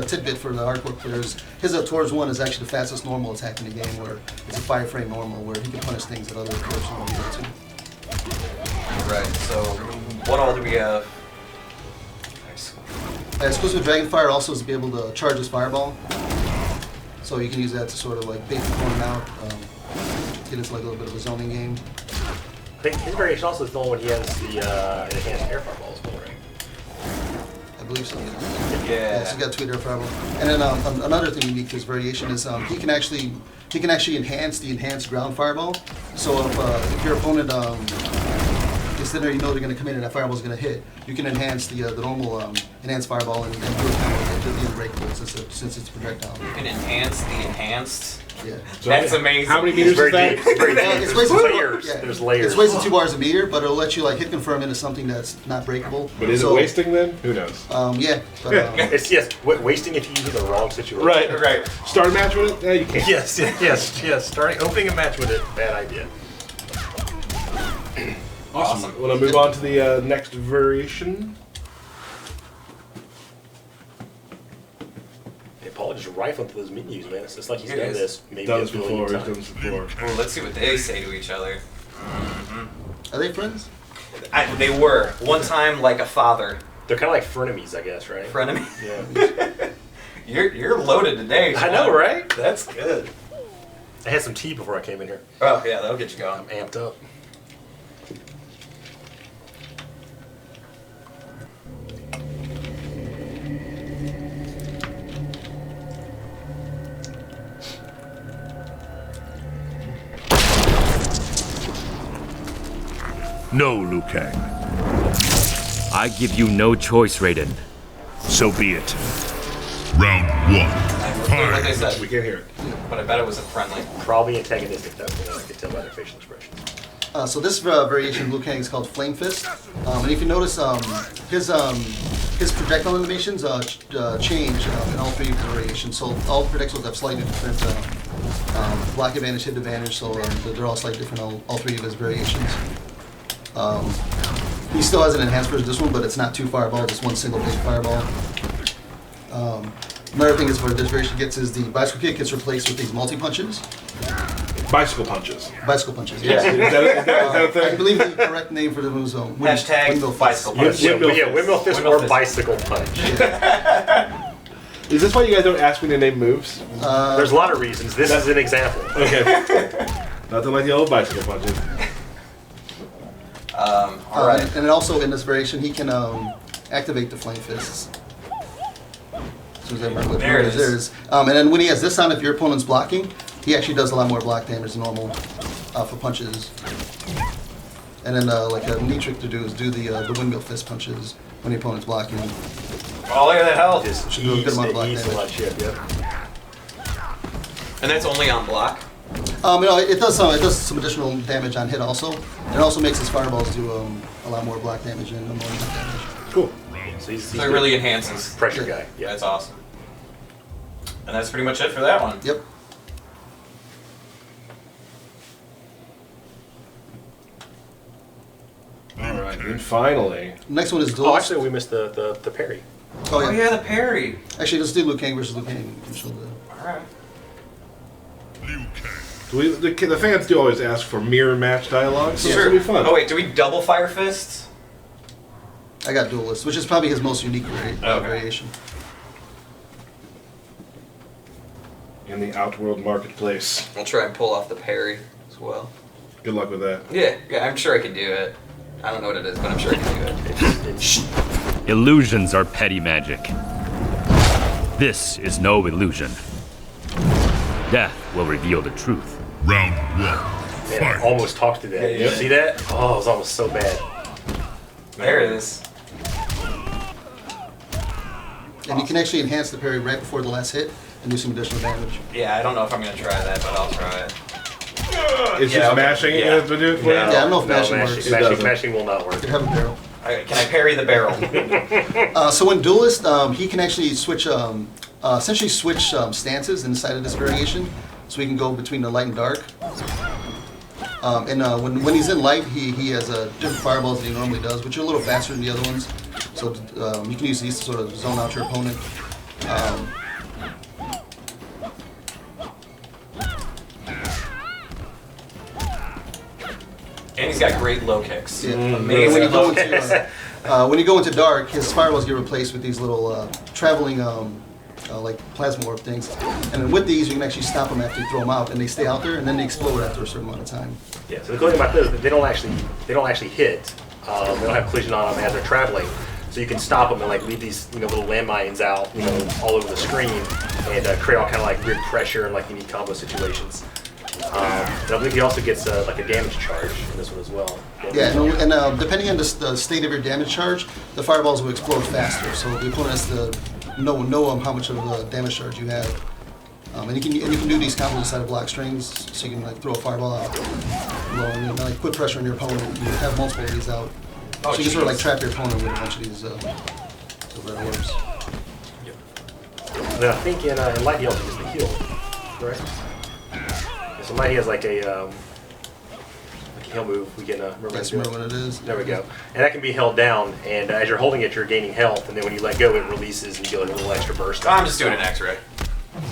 tidbit for the hardcore players. His towards one is actually the fastest normal attack in the game, where it's a 5-frame normal, where he can punish things that other players won't be able to. Right. So, what all do we have? Exclusive Dragonfire also is to be able to charge his fireball. So you can use that to sort of like bait the opponent out, get into like a little bit of a zoning game. I think his variation also is the one when he has the enhanced air fireball as well, right? I believe so. Yeah. So he's got 2 air fireball. And then another thing unique to his variation is he can actually enhance the enhanced ground fireball. So if your opponent is sitting there, you know they're going to come in and that fireball is going to hit, you can enhance the normal enhanced fireball and do a combo. to be unbreakable since it's projectile. You can enhance the enhanced. Yeah. That's amazing. How many meters is that? There's layers. Yeah. There's layers. It's wasting 2 bars a meter, but it'll let you like hit confirm into something that's not breakable. But is it wasting then? Who knows? Yeah. But, It's wasting if you use it in the wrong situation. Right. Start a match with it? Yeah, you can't. Yes. Starting opening a match with it, bad idea. Awesome. Want to move on to the next variation? Paul just rifling through those menus, man. It's just like he's done this maybe Done a this billion before. times. Well, let's see what they say to each other. Are they friends? They were one time like a father. They're kind of like frenemies, I guess, right? Frenemy. Yeah. You're loaded today. I know, right? That's good. I had some tea before I came in here. Oh yeah, that'll get you going. I'm amped up. No, Liu Kang. I give you no choice, Raiden. So be it. Round 1. Like I said, We can't hear it. but I bet it was a friendly. Probably antagonistic, though, from what I could tell by their facial expressions. So this variation of Liu Kang is called Flame Fist, and if you notice, his projectile animations change in all 3 variations. So all projectiles have slightly different block advantage, hit advantage. So they're all slightly different. All 3 of his variations. He still has an enhanced version of this one, but it's not 2 fireball, just 1 single big fireball. Another thing is where this variation gets is the bicycle kick gets replaced with these multi punches. Bicycle punches. Bicycle punches. Yeah. Is that a thing? I believe the correct name for the move is Hashtag bicycle punch. Windmill fist or bicycle punch. Is this why you guys don't ask me to name moves? There's a lot of reasons. This is an example. Okay. Nothing like the old bicycle punches. All right. And then also in this variation, he can activate the flame fists. So There it is. And then when he has this on, if your opponent's blocking, he actually does a lot more block damage than normal for punches. And then like a neat trick to do is do the windmill fist punches when the opponent's blocking. Oh, look at that health. Just Should do a good amount of block ease a lot of damage. shit, yep. And that's only on block. It does some additional damage on hit also. It also makes his fireballs do a lot more block damage and more hit damage. Cool. So he's So it really enhances. pressure guy. Yeah, that's awesome. And that's pretty much it for that one. Yep. All right. And finally, Next one is Oh, Duelist. actually, we missed the parry. Oh yeah, the parry. Actually, let's do Liu Kang versus Liu Kang. All right. Liu Kang. the fans do always ask for mirror match dialogue, so Sure. it'll be fun. Oh wait, do we double fire fists? I got Duelist, which is probably his most unique Okay. variation. In the Outworld marketplace. I'll try and pull off the parry as well. Good luck with that. Yeah, I'm sure I can do it. I don't know what it is, but I'm sure I can do it. Illusions are petty magic. This is no illusion. Death will reveal the truth. Round 1. Man, I Fight. almost talked to that. Yeah, You see that? Oh, it was almost so bad. There it is. And you can actually enhance the parry right before the last hit and do some additional damage. Yeah, I don't know if I'm gonna try that, but I'll try it. It's Yeah, just okay. mashing Yeah. it to do it for you? Yeah, I don't know if mashing works. It doesn't. Mashing will not work. You have a barrel. Okay, can I parry the barrel? So in Duelist, he can actually switch, essentially switch stances inside of this variation, so he can go between the light and dark. When he's in light, he has different fireballs than he normally does, which are a little faster than the other ones. So you can use these to sort of zone out your opponent. And he's got great low kicks. Yeah. Amazing When you go low kicks. into when you go into dark, his fireballs get replaced with these little traveling like plasma orb things, and then with these you can actually stop them after you throw them out, and they stay out there, and then they explode after a certain amount of time. Yeah. So the cool thing about this is that they don't actually hit. They don't have collision on them as they're traveling. So you can stop them and like leave these little landmines out all over the screen and create all kind of like weird pressure and like unique combo situations. And I believe he also gets like a damage charge in this one as well. Yeah, and depending on the state of your damage charge, the fireballs will explode faster. So the opponent has to know how much of a damage charge you have. And you can do these combos inside of block strings, so you can like throw a fireball out, and like put pressure on your opponent. You have multiple of these out, so you can sort of like trap your opponent with a bunch of these. So that works. And I think in light he also gets the heal, right? Yeah, so light he has like a heal move. We can remember what it is. There we go. And that can be held down, and as you're holding it, you're gaining health, and then when you let go, it releases and you get like a little extra burst. I'm just doing an X-ray.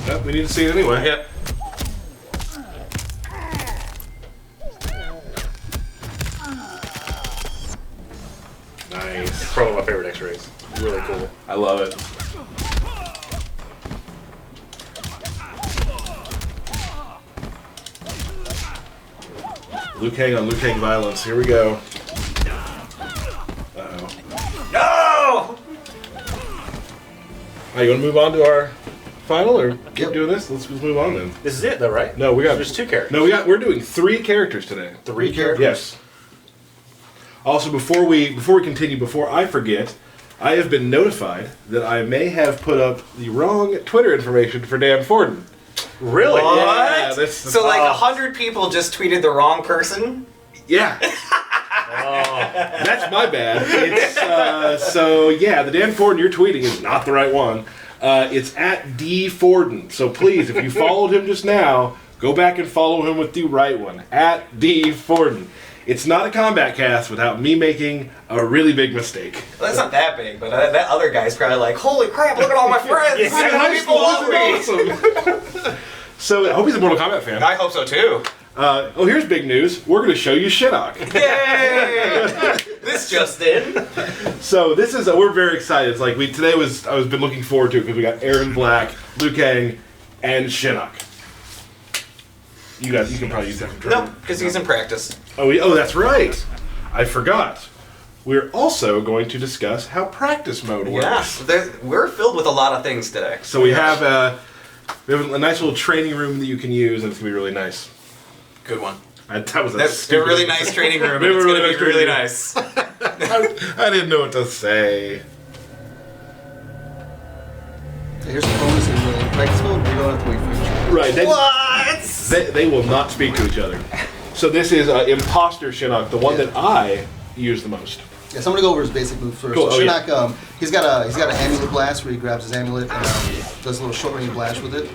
Yep, we need to see it anyway. Yep. Nice. Probably one of my favorite X-rays. Really cool. I love it. Liu Kang on Liu Kang violence. Here we go. Uh-oh. No! Are you want to move on to our final, or keep doing this? Let's move on then. This is it, though, right? No, we got. There's 2 characters. No, we're doing 3 characters today. 3 characters. Yes. Also, before we continue, before I forget, I have been notified that I may have put up the wrong Twitter information for Dan Forden. Really? What? Yeah, so like 100 people just tweeted the wrong person? Yeah. That's my bad. It's, so yeah, the Dan Forden you're tweeting is not the right one. It's at D Forden. So please, if you followed him just now, go back and follow him with the right one. At D Forden. It's not a combat cast without me making a really big mistake. Well, that's not that big, but that other guy's probably like, holy crap, look at all my friends! Yeah, People love me! awesome. So I hope he's a Mortal Kombat fan. I hope so too. Here's big news. We're going to show you Shinnok. Yay! This just in. So this is we're very excited. It's like I was been looking forward to it because we got Aaron Black, Liu Kang, and Shinnok. You can probably use that controller. No, because he's in practice. Oh, that's right. I forgot. We're also going to discuss how practice mode works. Yeah, we're filled with a lot of things today. So we have a nice little training room that you can use, and it's gonna be really nice. Good one. That was That's a really nice training room. It's going to be really nice. I didn't know what to say. Here's the bonus in practice mode. We don't have to wait for each other. Right. What? They will not speak to each other. So this is Imposter Shinnok, the one that I use the most. Yeah, so I'm gonna go over his basic move first. Cool. So Shinnok, he's got an amulet blast where he grabs his amulet and does a little short range blast with it.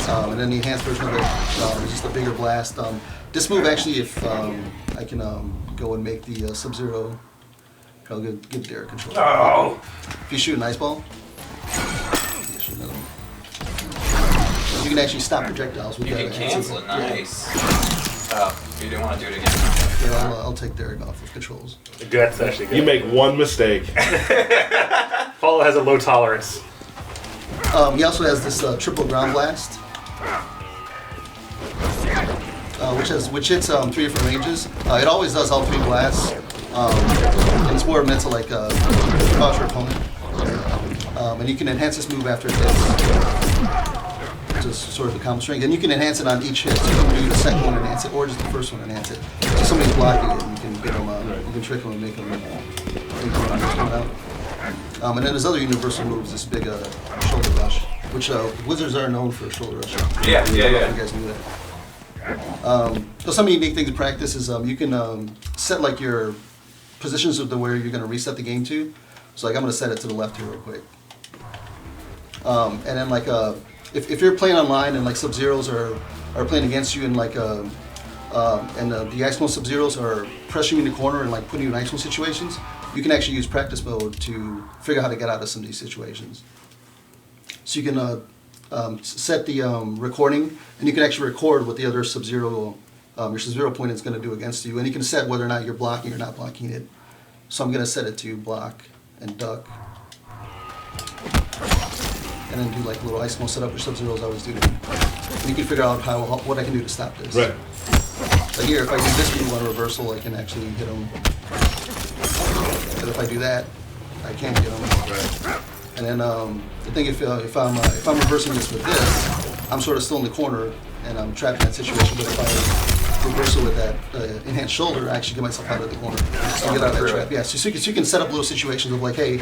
And then the enhanced version of it is just a bigger blast. This move actually, if I can go and make the Sub-Zero, I'll give Derek control. Oh! If you shoot an ice ball, you shoot another one. You can actually stop projectiles with You that. can cancel it, nice. Oh, you didn't want to do it again. Yeah, I'll take Derek off of controls. That's actually good. You make one mistake. Paulo has a low tolerance. He also has this triple ground blast, which hits 3 different ranges. It always does all 3 blasts, and it's more meant to like cause your opponent. And you can enhance this move after it hits. Just sort of the combo string, and you can enhance it on each hit. So you can do the second one enhance it, or just the first one enhance it. So somebody's blocking it, and you can get them, you can trick them and make them out. And then there's other universal moves. This big shoulder rush, which wizards are known for shoulder rush. Yeah. You guys knew that. So some unique things to practice is you can set like your positions of where you're going to reset the game to. So like I'm going to set it to the left here real quick. And then like if you're playing online and like Sub-Zeros are playing against you and like and the Ice Mode Sub-Zeros are pressing you in the corner and like putting you in Ice Mode situations, you can actually use practice mode to figure out how to get out of some of these situations. So you can set the recording, and you can actually record what the other Sub-Zero, your Sub-Zero opponent is going to do against you, and you can set whether or not you're blocking or not blocking it. So I'm going to set it to block and duck. And then do like a little ice mode setup, which Sub-Zeros always do. And you can figure out what I can do to stop this. Right. So here, if I do this move on reversal, I can actually hit him. But if I do that, I can't get him. Right. And then the thing, if I'm reversing this with this, I'm sort of still in the corner and I'm trapped in that situation. But if I reverse it with that enhanced shoulder, I actually get myself out of the corner. So I get out of that trap. Yeah. So you can set up little situations of like, hey,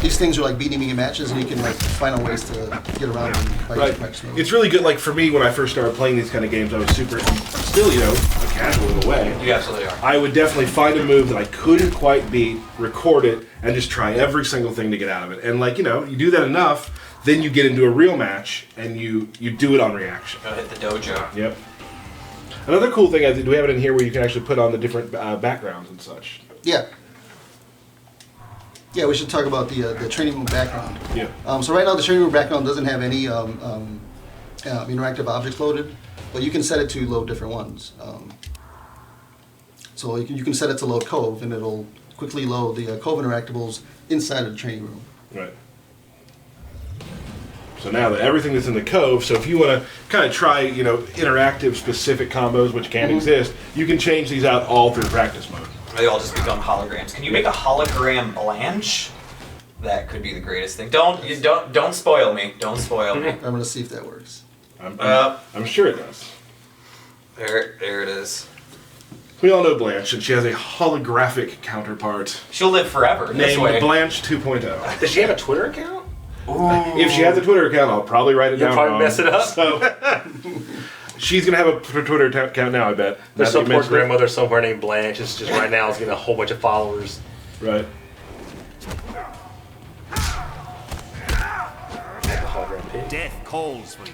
these things are like beating me in matches, and you can like find out ways to get around them by using practice mode. It's really good. Like for me, when I first started playing these kind of games, I was still, you know, a casual in a way. You absolutely are. I would definitely find a move that I couldn't quite beat, record it, and just try every single thing to get out of it. And like, you know, you do that enough, then you get into a real match, and you do it on reaction. Gotta hit the dojo. Yep. Another cool thing, do we have it in here where you can actually put on the different backgrounds and such? Yeah. Yeah, we should talk about the training room background. Yeah. So right now the training room background doesn't have any interactive objects loaded, but you can set it to load different ones. So you can set it to load Cove, and it'll quickly load the Cove interactables inside of the training room. Right. So now that everything that's in the Cove, so if you want to kind of try, you know, interactive specific combos which can exist, you can change these out all through practice mode. They all just become holograms. Can you make a hologram Blanche? That could be the greatest thing. Don't spoil me. Don't spoil me. I'm gonna see if that works. I'm sure it does. There it is. We all know Blanche, and she has a holographic counterpart She'll live forever this named way. Blanche 2.0. Does she have a Twitter account? Ooh. If she has a Twitter account, I'll probably write it You'll down probably wrong. mess it up. So she's gonna have a Twitter account now, I bet. There's Now that some you poor mention it. grandmother somewhere named Blanche. It's just right now is getting a whole bunch of followers. Right. Death calls for you.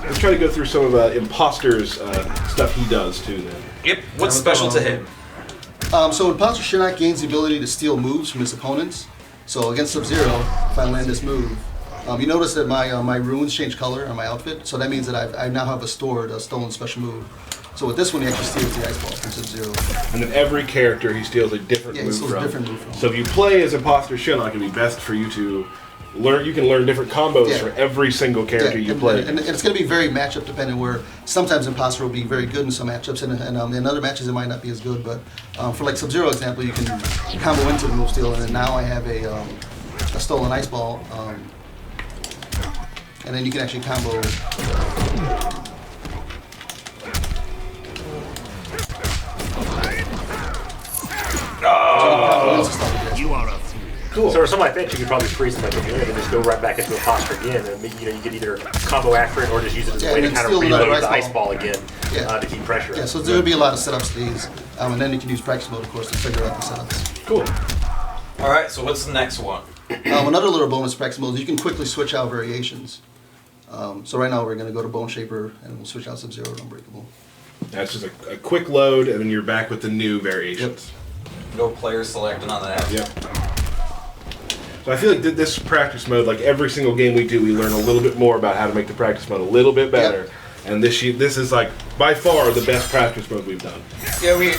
Let's try to go through some of Imposter's stuff he does too. Then. Yep. What's special to him? So Imposter Shinnok gains the ability to steal moves from his opponents. So against Sub-Zero, if I land this move, you notice that my runes change color on my outfit. So that means that I now have a stolen special move. So with this one, he actually steals the ice ball from Sub-Zero. And then every character he steals a different Yeah, move he steals from. a different move from. So if you play as Imposter Shinnok, it'd be best for you to learn. You can learn different combos for every single character you play. And it's going to be very matchup dependent. Where sometimes Imposter will be very good in some matchups, and in other matches it might not be as good. But for like Sub-Zero example, you can combo into the move steal, and then now I have a stolen ice ball, and then you can actually combo. You are a fool. Cool. So for something like that, you could probably freeze them like a minute and just go right back into Imposter again, and you could either combo after it or just use it as a way to and kind of steal another reload the ice ice ball again to keep pressure. Yeah, so there will be a lot of setups to these, and then you can use practice mode, of course, to figure out the setups. Cool. All right. So what's the next one? Another little bonus practice mode is you can quickly switch out variations. So right now we're going to go to Bone Shaper, and we'll switch out Sub-Zero to Unbreakable. That's just a quick load, and then you're back with the new variations. No player selecting on that. Yep. So I feel like this practice mode, like every single game we do, we learn a little bit more about how to make the practice mode a little bit better. Yep. And this is like by far the best practice mode we've done. Yeah, we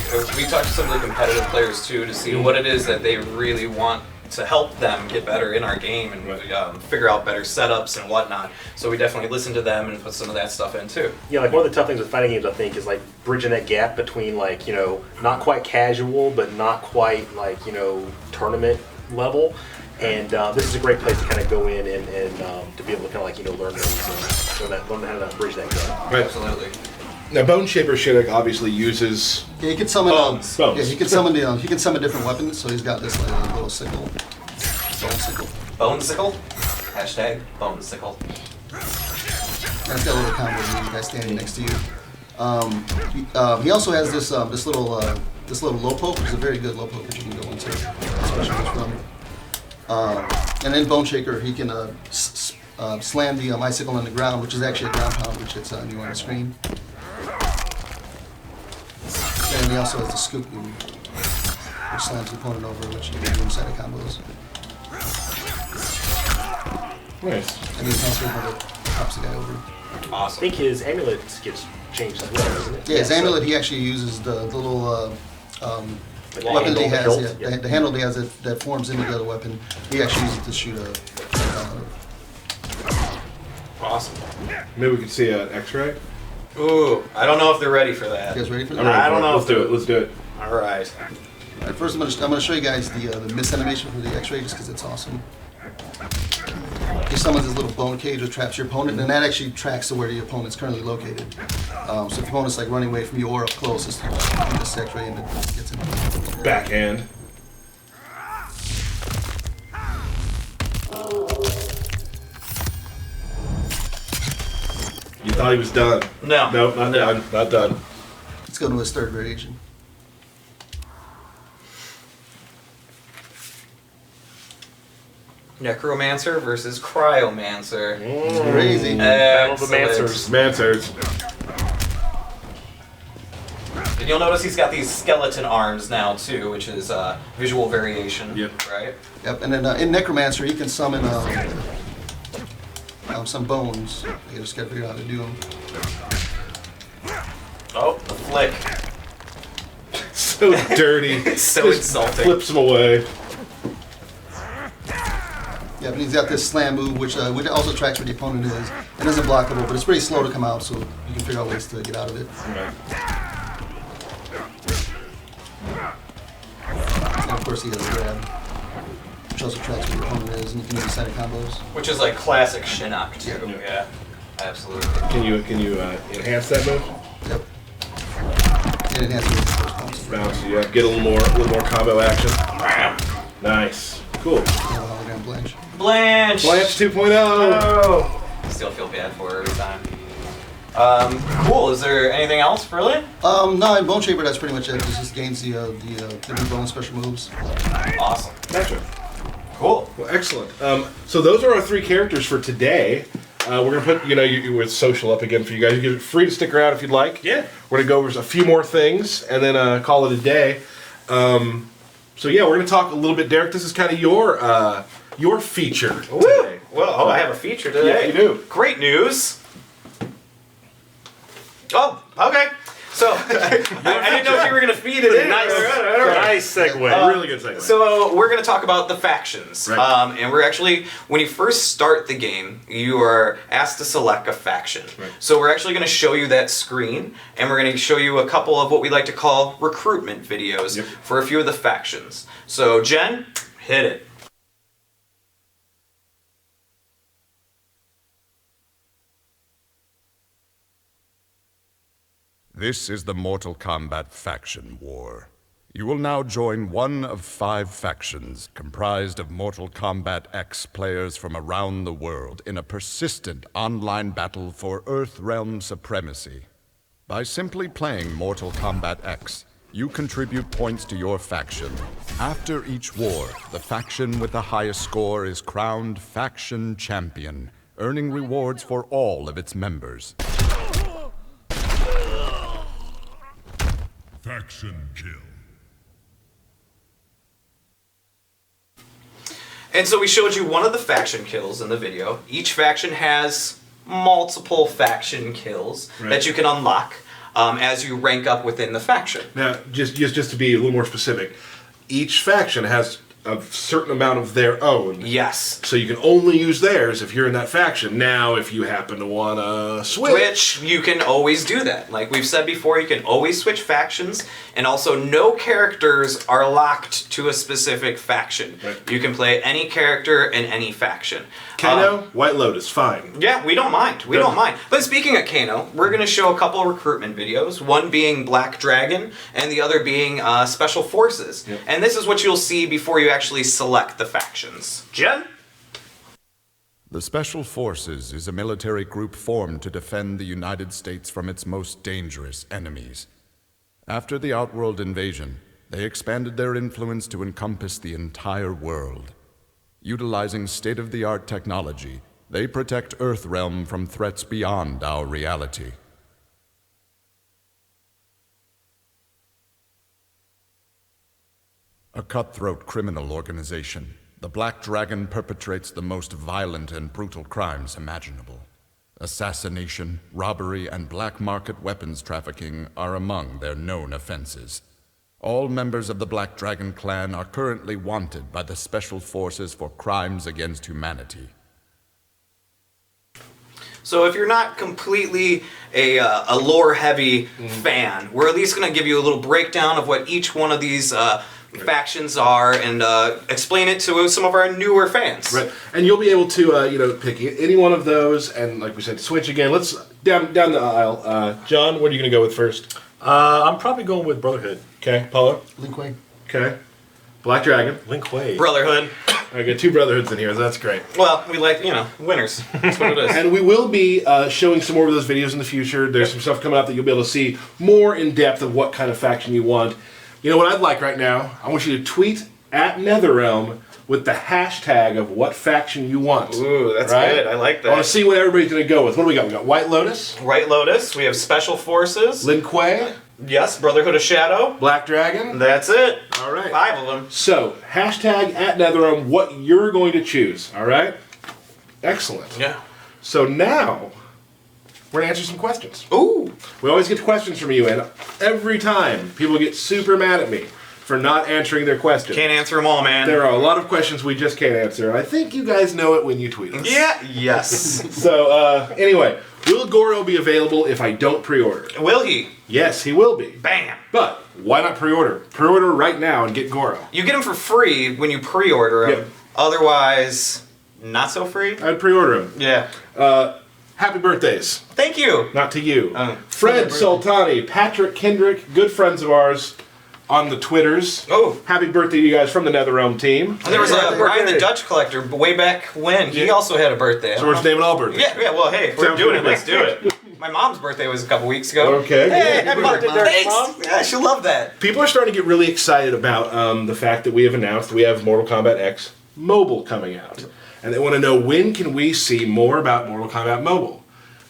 talked to some of the competitive players too to see what it is that they really want to help them get better in our game and figure out better setups and whatnot. So we definitely listen to them and put some of that stuff in too. Yeah, like one of the tough things with fighting games, I think, is like bridging that gap between like, you know, not quite casual, but not quite like, you know, tournament level. And this is a great place to kind of go in and to be able to kind of like, you know, learn those, learn how to bridge that gap. Right. Absolutely. Now, Bone Shaper Shinnok obviously uses. Yeah, he can summon. Bones. Yeah, he can summon he can summon different weapons. So he's got this like little sickle, bone sickle. Bone sickle. Hashtag bone sickle. That's got a little combo with the guy standing next to you. He also has this this little low poke, which is a very good low poke that you can go into, especially with from. And then Bone Shaker, he can slam the icicle on the ground, which is actually a ground pound, which it's new on the screen. And he also has the scoop move, which slams the opponent over, which you can do inside of combos. Nice. And he also pops the guy over. I Awesome. think his amulet gets changed as well, doesn't it? Yeah, his amulet, he actually uses the little Like weapon that he handle, has, the hilt, the handle that he has that forms into the other weapon. He actually uses it to shoot a. Awesome. Maybe we could see an X-ray. Ooh, I don't know if they're ready for that. You guys ready for I'm that? ready I for don't it. know Let's if do it. Let's do it. All right. Alright, first, I'm gonna show you guys the miss animation for the X-ray just because it's awesome. He summons this little bone cage which traps your opponent, and that actually tracks to where your opponent's currently located. So if your opponent's like running away from you or up close, it's this X-ray and it gets in. Backhand. thought he was done. No. Nope, not done. Not done. Let's go to his third variation. Necromancer versus Cryomancer. Crazy. Battle of the Mancers. Mancers. And you'll notice he's got these skeleton arms now too, which is visual variation. Yep. Right? Yep, and then in Necromancer, he can summon some bones. You just gotta figure out how to do them. Oh, the flick. So dirty. So Just insulting. Flips him away. Yeah, but he's got this slam move, which also tracks where the opponent is. It isn't blockable, but it's pretty slow to come out, so you can figure out ways to get out of it. And of course, he has a grab, which also tracks where the opponent is, and you can use side combos. Which is like classic Shinnok too. Yeah. Absolutely. Can you enhance that move? Yep. And enhance it with the first bounce. Bounce, yeah. Get a little more combo action. Nice. Cool. Hologram Blanche. Blanche! Blanche 2.0. Oh. Still feel bad for her every time. Cool. Is there anything else, really? No, in Bone Shaper, that's pretty much it. It just gains the new bone special moves. Awesome. Gotcha. Cool. Well, excellent. So those are our 3 characters for today. We're gonna put you with social up again for you guys. You're free to stick around if you'd like. Yeah. We're gonna go over a few more things and then call it a day. So yeah, we're gonna talk a little bit. Derek, this is kind of your feature today. Well, I have a feature today. Yeah, you do. Great news. Oh, okay. So, I didn't know if you were going to feed it in. Nice segue. Really good segue. So, we're going to talk about the factions. Right. And we're actually, when you first start the game, you are asked to select a faction. Right. So, we're actually going to show you that screen, and we're going to show you a couple of what we like to call recruitment videos for a few of the factions. So, Jen, hit it. This is the Mortal Kombat faction war. You will now join one of 5 factions comprised of Mortal Kombat X players from around the world in a persistent online battle for Earthrealm supremacy. By simply playing Mortal Kombat X, you contribute points to your faction. After each war, the faction with the highest score is crowned Faction Champion, earning rewards for all of its members. Faction kill. And so we showed you one of the faction kills in the video. Each faction has multiple faction kills that you can unlock as you rank up within the faction. Now, just to be a little more specific, each faction has a certain amount of their own. Yes. So you can only use theirs if you're in that faction. Now, if you happen to want to switch, you can always do that. Like we've said before, you can always switch factions, and also no characters are locked to a specific faction. Right. You can play any character in any faction. Kano, White Lotus, fine. Yeah, we don't mind. We don't mind. But speaking of Kano, we're going to show a couple of recruitment videos, one being Black Dragon, and the other being Special Forces. Yep. And this is what you'll see before you actually select the factions. Jen? The Special Forces is a military group formed to defend the United States from its most dangerous enemies. After the Outworld invasion, they expanded their influence to encompass the entire world. Utilizing state-of-the-art technology, they protect Earthrealm from threats beyond our reality. A cutthroat criminal organization, the Black Dragon perpetrates the most violent and brutal crimes imaginable. Assassination, robbery, and black market weapons trafficking are among their known offenses. All members of the Black Dragon clan are currently wanted by the Special Forces for crimes against humanity. So if you're not completely a lore-heavy fan, we're at least going to give you a little breakdown of what each one of these factions are and explain it to some of our newer fans. Right, and you'll be able to pick any one of those, and like we said, switch again. Let's down the aisle. John, what are you going to go with first? I'm probably going with Brotherhood. Okay, Paulo. Lin Kuei. Okay, Black Dragon. Lin Kuei. Brotherhood. I got 2 brotherhoods in here, so that's great. Well, we like, winners. That's what it is. And we will be showing some more of those videos in the future. There's some stuff coming up that you'll be able to see more in depth of what kind of faction you want. You know what I'd like right now? I want you to tweet at NetherRealm with the hashtag of what faction you want. Ooh, that's good. I like that. I want to see what everybody's going to go with. What do we got? We got White Lotus. White Lotus. We have Special Forces. Lin Kuei. Yes, Brotherhood of Shadow. Black Dragon. That's it. All right. 5 of them. So, hashtag at NetherRealm what you're going to choose. All right? Excellent. Yeah. So now, we're going to answer some questions. Ooh. We always get questions from you, and every time people get super mad at me for not answering their questions. Can't answer them all, man. There are a lot of questions we just can't answer, and I think you guys know it when you tweet us. Yeah. Yes. So, anyway, will Goro be available if I don't pre-order? Will he? Yes, he will be. Bam. But why not pre-order? Pre-order right now and get Goro. You get him for free when you pre-order him. Yep. Otherwise, not so free. I'd pre-order him. Yeah. Happy birthdays. Thank you. Not to you. Fred Sultani, Patrick Kendrick, good friends of ours on the Twitters. Oh. Happy birthday to you guys from the NetherRealm team. And there was Brian the Dutch Collector way back when. He also had a birthday. So we're just naming all birthdays. Yeah, well, hey, if we're Sounds doing it, pretty let's do it. My mom's birthday was a couple weeks ago. Okay. Hey, happy birthday, Derek's thanks. mom. Yeah, she'll love that. People are starting to get really excited about the fact that we have announced we have Mortal Kombat X Mobile coming out. And they want to know, when can we see more about Mortal Kombat Mobile?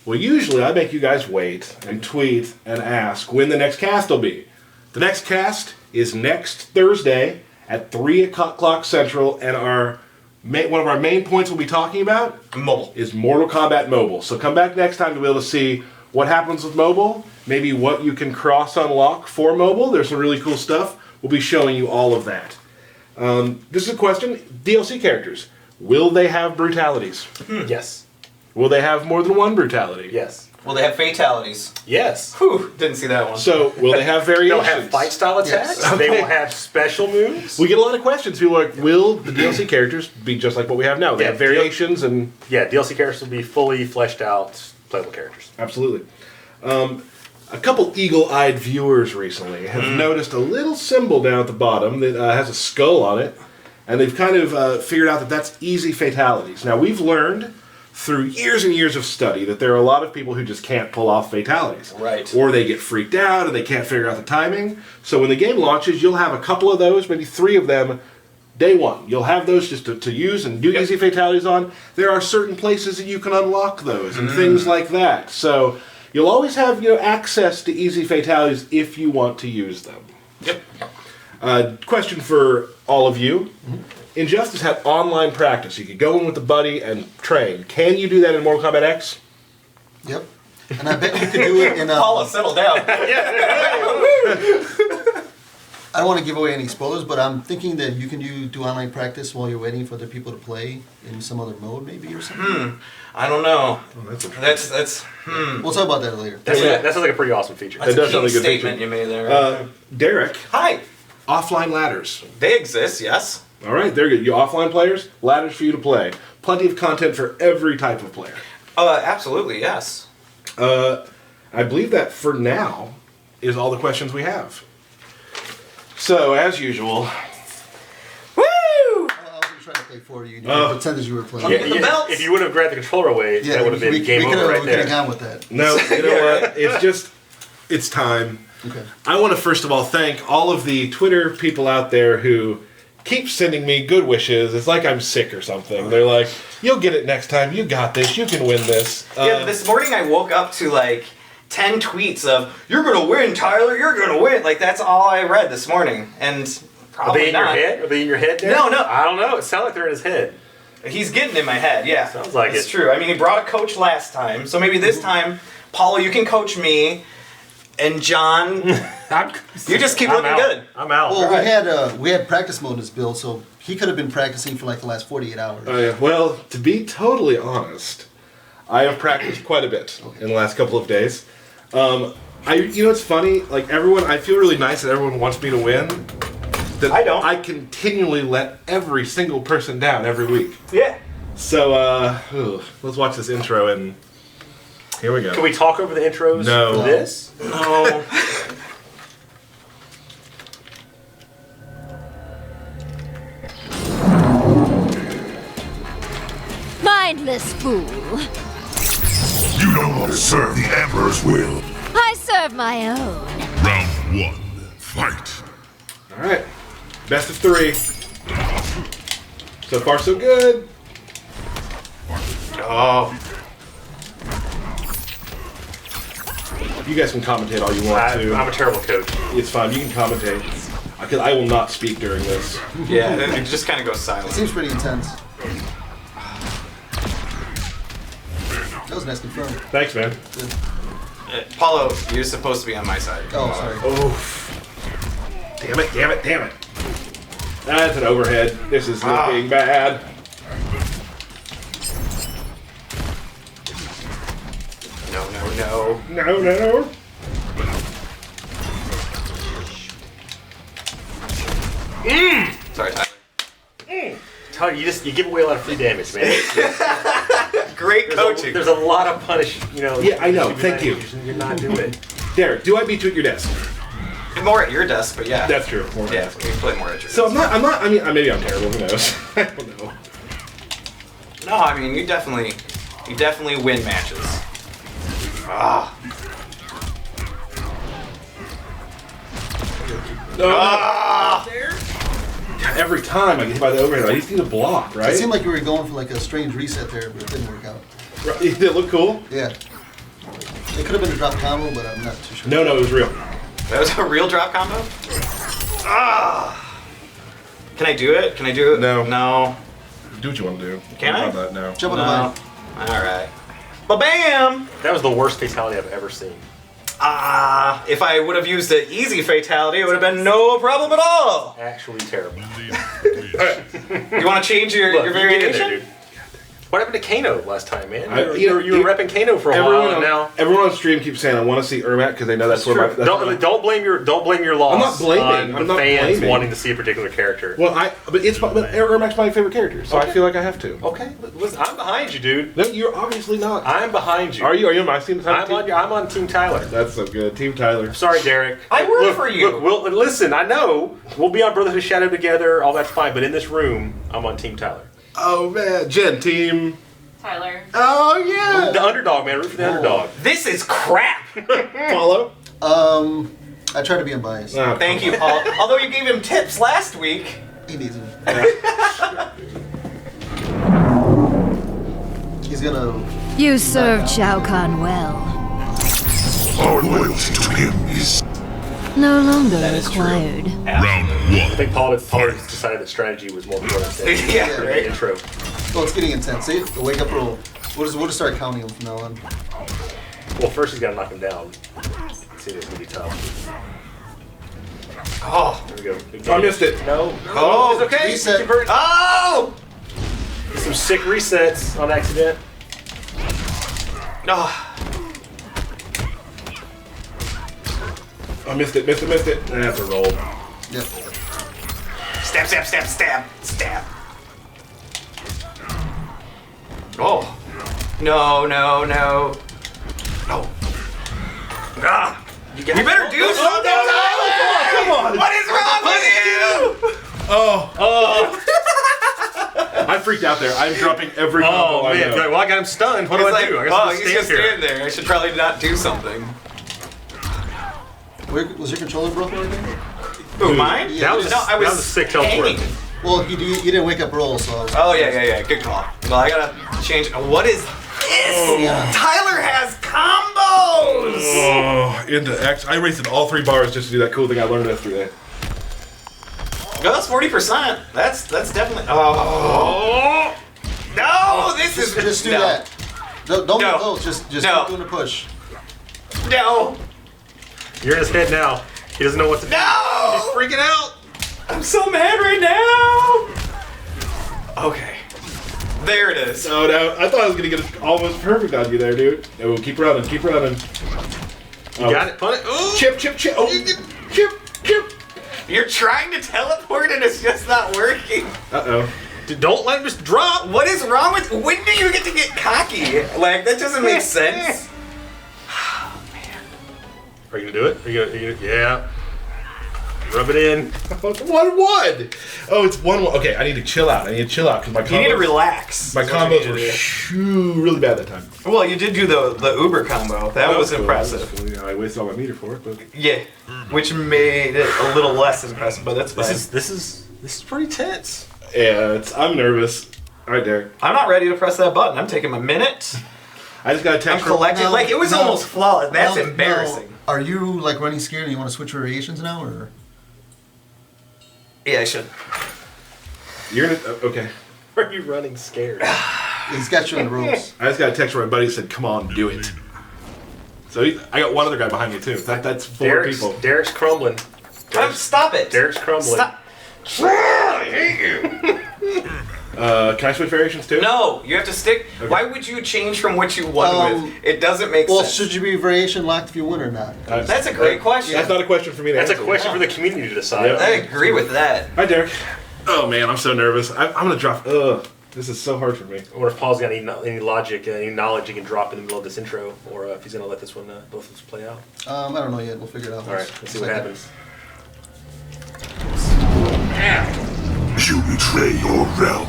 Well, usually I make you guys wait and tweet and ask when the next cast will be. The next cast is next Thursday at 3 o'clock Central, and one of our main points we'll be talking about is Mortal Kombat Mobile. So come back next time to be able to see what happens with mobile, maybe what you can cross-unlock for mobile. There's some really cool stuff. We'll be showing you all of that. This is a question. DLC characters, will they have brutalities? Yes. Will they have more than one brutality? Yes. Will they have fatalities? Yes. Whew, didn't see that one. So, will they have variations? They'll have fight-style attacks. Yes. They Okay. will have special moves. We get a lot of questions. People are like, will the DLC characters be just like what we have now? They have variations and... Yeah, DLC characters will be fully fleshed out playable characters. Absolutely. A couple eagle-eyed viewers recently have noticed a little symbol down at the bottom that has a skull on it, and they've kind of figured out that that's easy fatalities. Now, we've learned through years and years of study that there are a lot of people who just can't pull off fatalities. Right. Or they get freaked out and they can't figure out the timing. So when the game launches, you'll have a couple of those, maybe 3 of them, day one. You'll have those just to use and do easy fatalities on. There are certain places that you can unlock those and things like that. So you'll always have access to easy fatalities if you want to use them. Yep. Question for all of you. Injustice had online practice. You could go in with a buddy and train. Can you do that in Mortal Kombat X? Yep. And I bet you could do it in a... Paula, settle down. I don't want to give away any spoilers, but I'm thinking that you can do online practice while you're waiting for other people to play in some other mode, maybe, or something. I don't know. Oh, That's We'll talk about that later. That sounds like a pretty awesome feature. That's does a sound key like a good statement feature. you made there. Derek, Hi. offline ladders. They exist, yes. All right, they're good. You offline players, ladders for you to play. Plenty of content for every type of player. Absolutely, yes. I believe that for now is all the questions we have. So, as usual, Woo! I was going to try to play for you. You pretend as you were playing. The belts. If you would have grabbed the controller away, that would have been game over right we could have there. gone with that. no, you know what? It's time. Okay. I want to first of all thank all of the Twitter people out there who keep sending me good wishes. It's like I'm sick or something. They're like, you'll get it next time. You got this. You can win this. Yeah, this morning I woke up to like 10 tweets of, you're going to win, Tyler, you're going to win. Like, that's all I read this morning. And Are probably they in not. your head? Are they in your head there? No, no. I don't know. It sounds like they're in his head. He's getting in my head, yeah. Sounds like it's it. true. I mean, he brought a coach last time, so maybe this time, Paula, you can coach me. And John, you just keep looking out. good. I'm out. Well, we had practice mode in this build, so he could have been practicing for like the last 48 hours. Yeah. Well, to be totally honest, I have practiced quite a bit in the last couple of days. It's funny. Like everyone, I feel really nice that everyone wants me to win. That I don't. I continually let every single person down every week. Yeah. So, let's watch this intro and here we go. Can we talk over the intros No. for this? No. mindless fool. You no longer serve the Emperor's will. I serve my own. Round 1. Fight. All right. Best of 3. So far, so good. Oh. You guys can commentate all you want to. I'm a terrible coach. It's fine. You can commentate. Because I will not speak during this. Yeah, it just kind of goes It silent. seems pretty intense. That was nice confirmed. Thanks, man. Paulo, you're supposed to be on my side. Oh, sorry. Oh. Damn it, damn it, damn it. That's an overhead. This is looking bad. No, no, no. No, no. Sorry, Tyler. Tyler, you give away a lot of free damage, man. Great coaching. There's a lot of punish, Yeah, I know. Thank you. You're not doing it. Derek, do I beat you at your desk? More at your desk, but yeah. That's true. More Yeah, we play more at your So desk. I'm not, I mean, maybe I'm terrible, who knows? I don't know. No, I mean, you definitely win matches. Ah. Ah! Every time I get hit by the overhead, I just need a block, right? It seemed like you were going for like a strange reset there, but it didn't work out. Right, did it look cool? Yeah. It could have been a drop combo, but I'm not too sure. No, it was real. That was a real drop combo? Ah! Can I do it? Can I do it? No. No. Do what you want to do. Can I? That, no. Jump on the No. line. Alright. Ba-bam! That was the worst fatality I've ever seen. If I would have used the easy fatality, it would have been no problem at all. Actually terrible. You want to change your Look, you get in variation? there, dude. What happened to Kano last time, man? You You were repping Kano for a while, and now everyone on stream keeps saying I want to see Ermac because they know that's where my. That's don't blame your loss. I'm not blaming. On I'm the not fans blaming. wanting to see a particular character. Well, but Ermac's my favorite character, so I feel like I have to. Okay, but listen, I'm behind you, dude. No, you're obviously not. I'm behind you. Are you? Are you on my team? I'm on Team Tyler. That's so good, Team Tyler. Sorry, Derek. I work Look, for you. Look, listen, I know we'll be on Brotherhood of Shadow together. All that's fine, but in this room, I'm on Team Tyler. Oh man, Jen, Team. Tyler. Oh yeah. The underdog, man. Root for the underdog. This is crap! Follow. I try to be unbiased. Thank you, Paul. Although you gave him tips last week. He needs them. He's gonna. You served Shao Kahn well. Our loyalty to him is No longer That is true. required. round I 1. think Paul decided that strategy was more important than Yeah, the right. intro. Well, it's getting intense. See, the wake up roll. We'll just start counting them from now on. Well, first he's got to knock him down. See, it's gonna be tough. Oh. There we go. I missed it. No. Oh. It's okay. Reset. Convert. Oh! Some sick resets on accident. Oh. I missed it. That's a roll. Yep. Stab, stab, stab, stab, stab. Oh. No, no, no. No. Ah. You better do something, Tyler! Come on. What is wrong with you? Oh. I freaked out there. I'm dropping every combo Oh I man! know. Well, I got him stunned. What do It's I like, do? I guess oh, I'll he's stand just here. stand there. I should probably not do something. Was your controller broken or anything? Who, mine? Yeah, That was No, I was a sick teleport. hanging. Well, you didn't wake up roll, so. Oh, yeah. Good call. Well, I gotta change. What is this? Yeah. Tyler has combos! Oh, into X. I wasted all 3 bars just to do that cool thing I learned yesterday. No, that's 40%. That's definitely. Oh. No, this is. Just do no. that. Don't No. get close. Just No. keep doing the push. No. You're in his head now. He doesn't know what to do. No! He's freaking out. I'm so mad right now. Okay. There it is. Oh no, I thought I was gonna get it almost perfect on you there, dude. Oh, keep running. You got it. Punt it. Ooh. Chip. Oh, chip. You're trying to teleport and it's just not working. Uh-oh. Don't let him just drop. What is wrong with? When do you get to get cocky? Like that doesn't make sense. Are you gonna do it? Are you gonna yeah. Rub it in. 1-1. Oh, it's 1-1. Okay, I need to chill out. Because my combos, You need to relax. My combos were really bad that time. Well, you did do the Uber combo. That was cool. impressive. Cool. I wasted all my meter for it, but Yeah, which made it a little less impressive, but that's fine. This is pretty tense. yeah, I'm nervous. All right, Derek. I'm not ready to press that button. I'm taking my minute. I just got a I'm text. collecting. Like, it was almost flawless. That's No, embarrassing. no. Are you like running scared and you want to switch variations now, or? Yeah, I should. You're gonna okay. Are you running scared? He's got you on the ropes. I just got a text from my buddy who said, "Come on, do it." So I got one other guy behind me too. That's 4 people. Derek's crumbling. Stop it. Derek's crumbling. Stop. I hate you. Can I switch variations too? No, you have to stick. Okay. Why would you change from what you won with? It doesn't make Well, sense. should you be variation locked if you win or not? That's a great question. That's not a question for me to That's a answer. question for the community to decide. Yeah. I agree with that. Hi, Derek. Oh man, I'm so nervous. I'm gonna drop. Ugh, this is so hard for me. I wonder if Paul's got any logic, any knowledge he can drop in the middle of this intro, or if he's gonna let this one, both of us play out. I don't know yet. We'll figure it out. All right, let's see what happens. You betray your realm.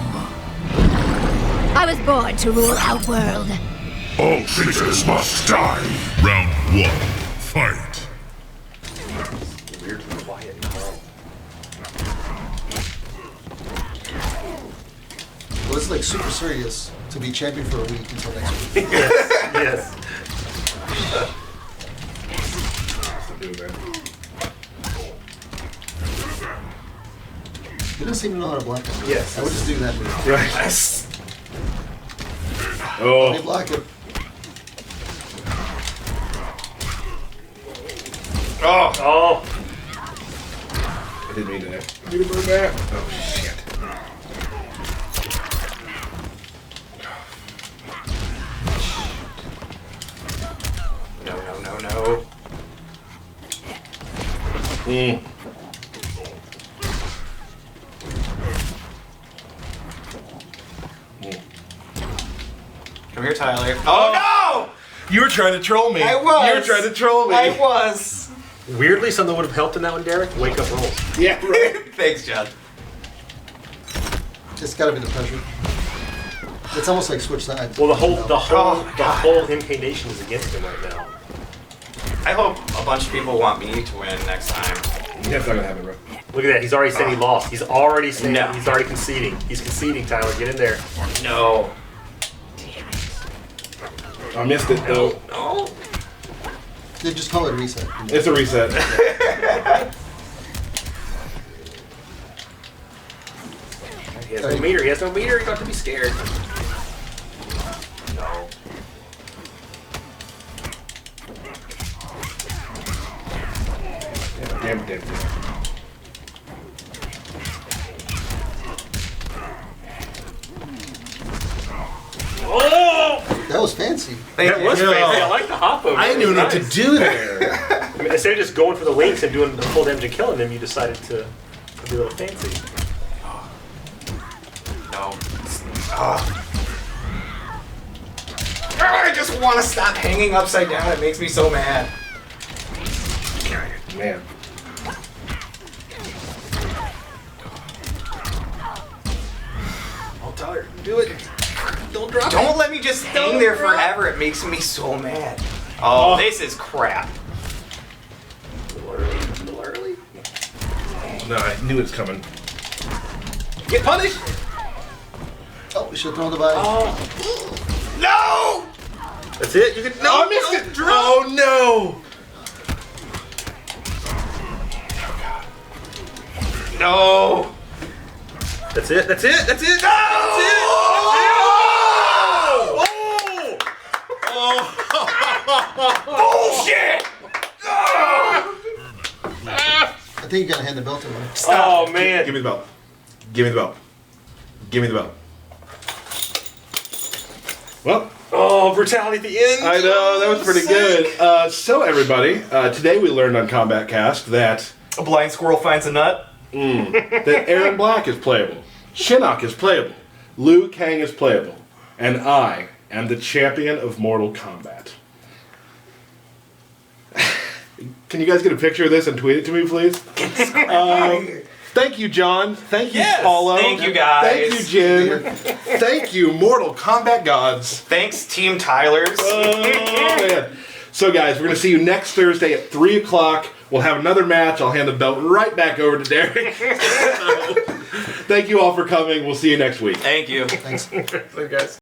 I was born to rule our world. All traitors must die. Round 1. Fight. Weirdly quiet and calm. Well, it's like super serious to be champion for a week until next week. Yes. You don't seem to know how to block it. Yes. I would just do that. Move. Right. Yes. Oh. Let me block it. Oh. I didn't mean to. I need to burn that. Oh shit. No. Come here, Tyler. Oh You were trying to troll me. I was. You were trying to troll me. no! I was. Weirdly, something would have helped in that one, Derek. Wake up rolls. Yeah. Right. Thanks, John. It's got to be the pressure. It's almost like switch sides. Well, the whole God. incarnation is against him right now. I hope a bunch of people want me to win next time. That's not gonna happen, bro. Look at that. He's already saying he lost. He's already saying No. he's already conceding. He's conceding, Tyler. Get in there. No. I missed it though. No. They just call it a reset. It's a reset. He has no meter. He has no meter. He's got to be scared. No. Damn it, damn it. Oh! That was fancy. Thank That you. was fancy. I like the hop over. I didn't even know what to Nice. do there. I mean, instead of just going for the links and doing the full damage and killing them, you decided to be a little fancy. No. I just want to stop hanging upside down. It makes me so mad. Man. Oh, Tyler, do it. Don't drop it. Don't let me just hang there forever. It makes me so mad. Oh, this is crap. A little early. No, I knew it was coming. Get punished. Oh, we should have thrown the body. No! That's it. You can. No, I missed it. Oh no. No! That's it. That's it. That's it. No! That's it. Bullshit! I think you gotta hand the belt to him. Oh man. Give me the belt. Give me the belt. Give me the belt. Well, Oh, brutality at the end. I know, that was pretty good. So everybody, today we learned on Combat Cast that A blind squirrel finds a nut. that Aaron Black is playable, Shinnok is playable, Liu Kang is playable, and I am the champion of Mortal Kombat. Can you guys get a picture of this and tweet it to me, please? Thank you, John. Thank you, Paulo. Thank you, guys. Thank you, Jin. Thank you, Mortal Kombat gods. Thanks, Team Tylers. Oh, man. So, guys, we're going to see you next Thursday at 3 o'clock. We'll have another match. I'll hand the belt right back over to Derek. Thank you all for coming. We'll see you next week. Thank you. Thanks. Thanks, guys.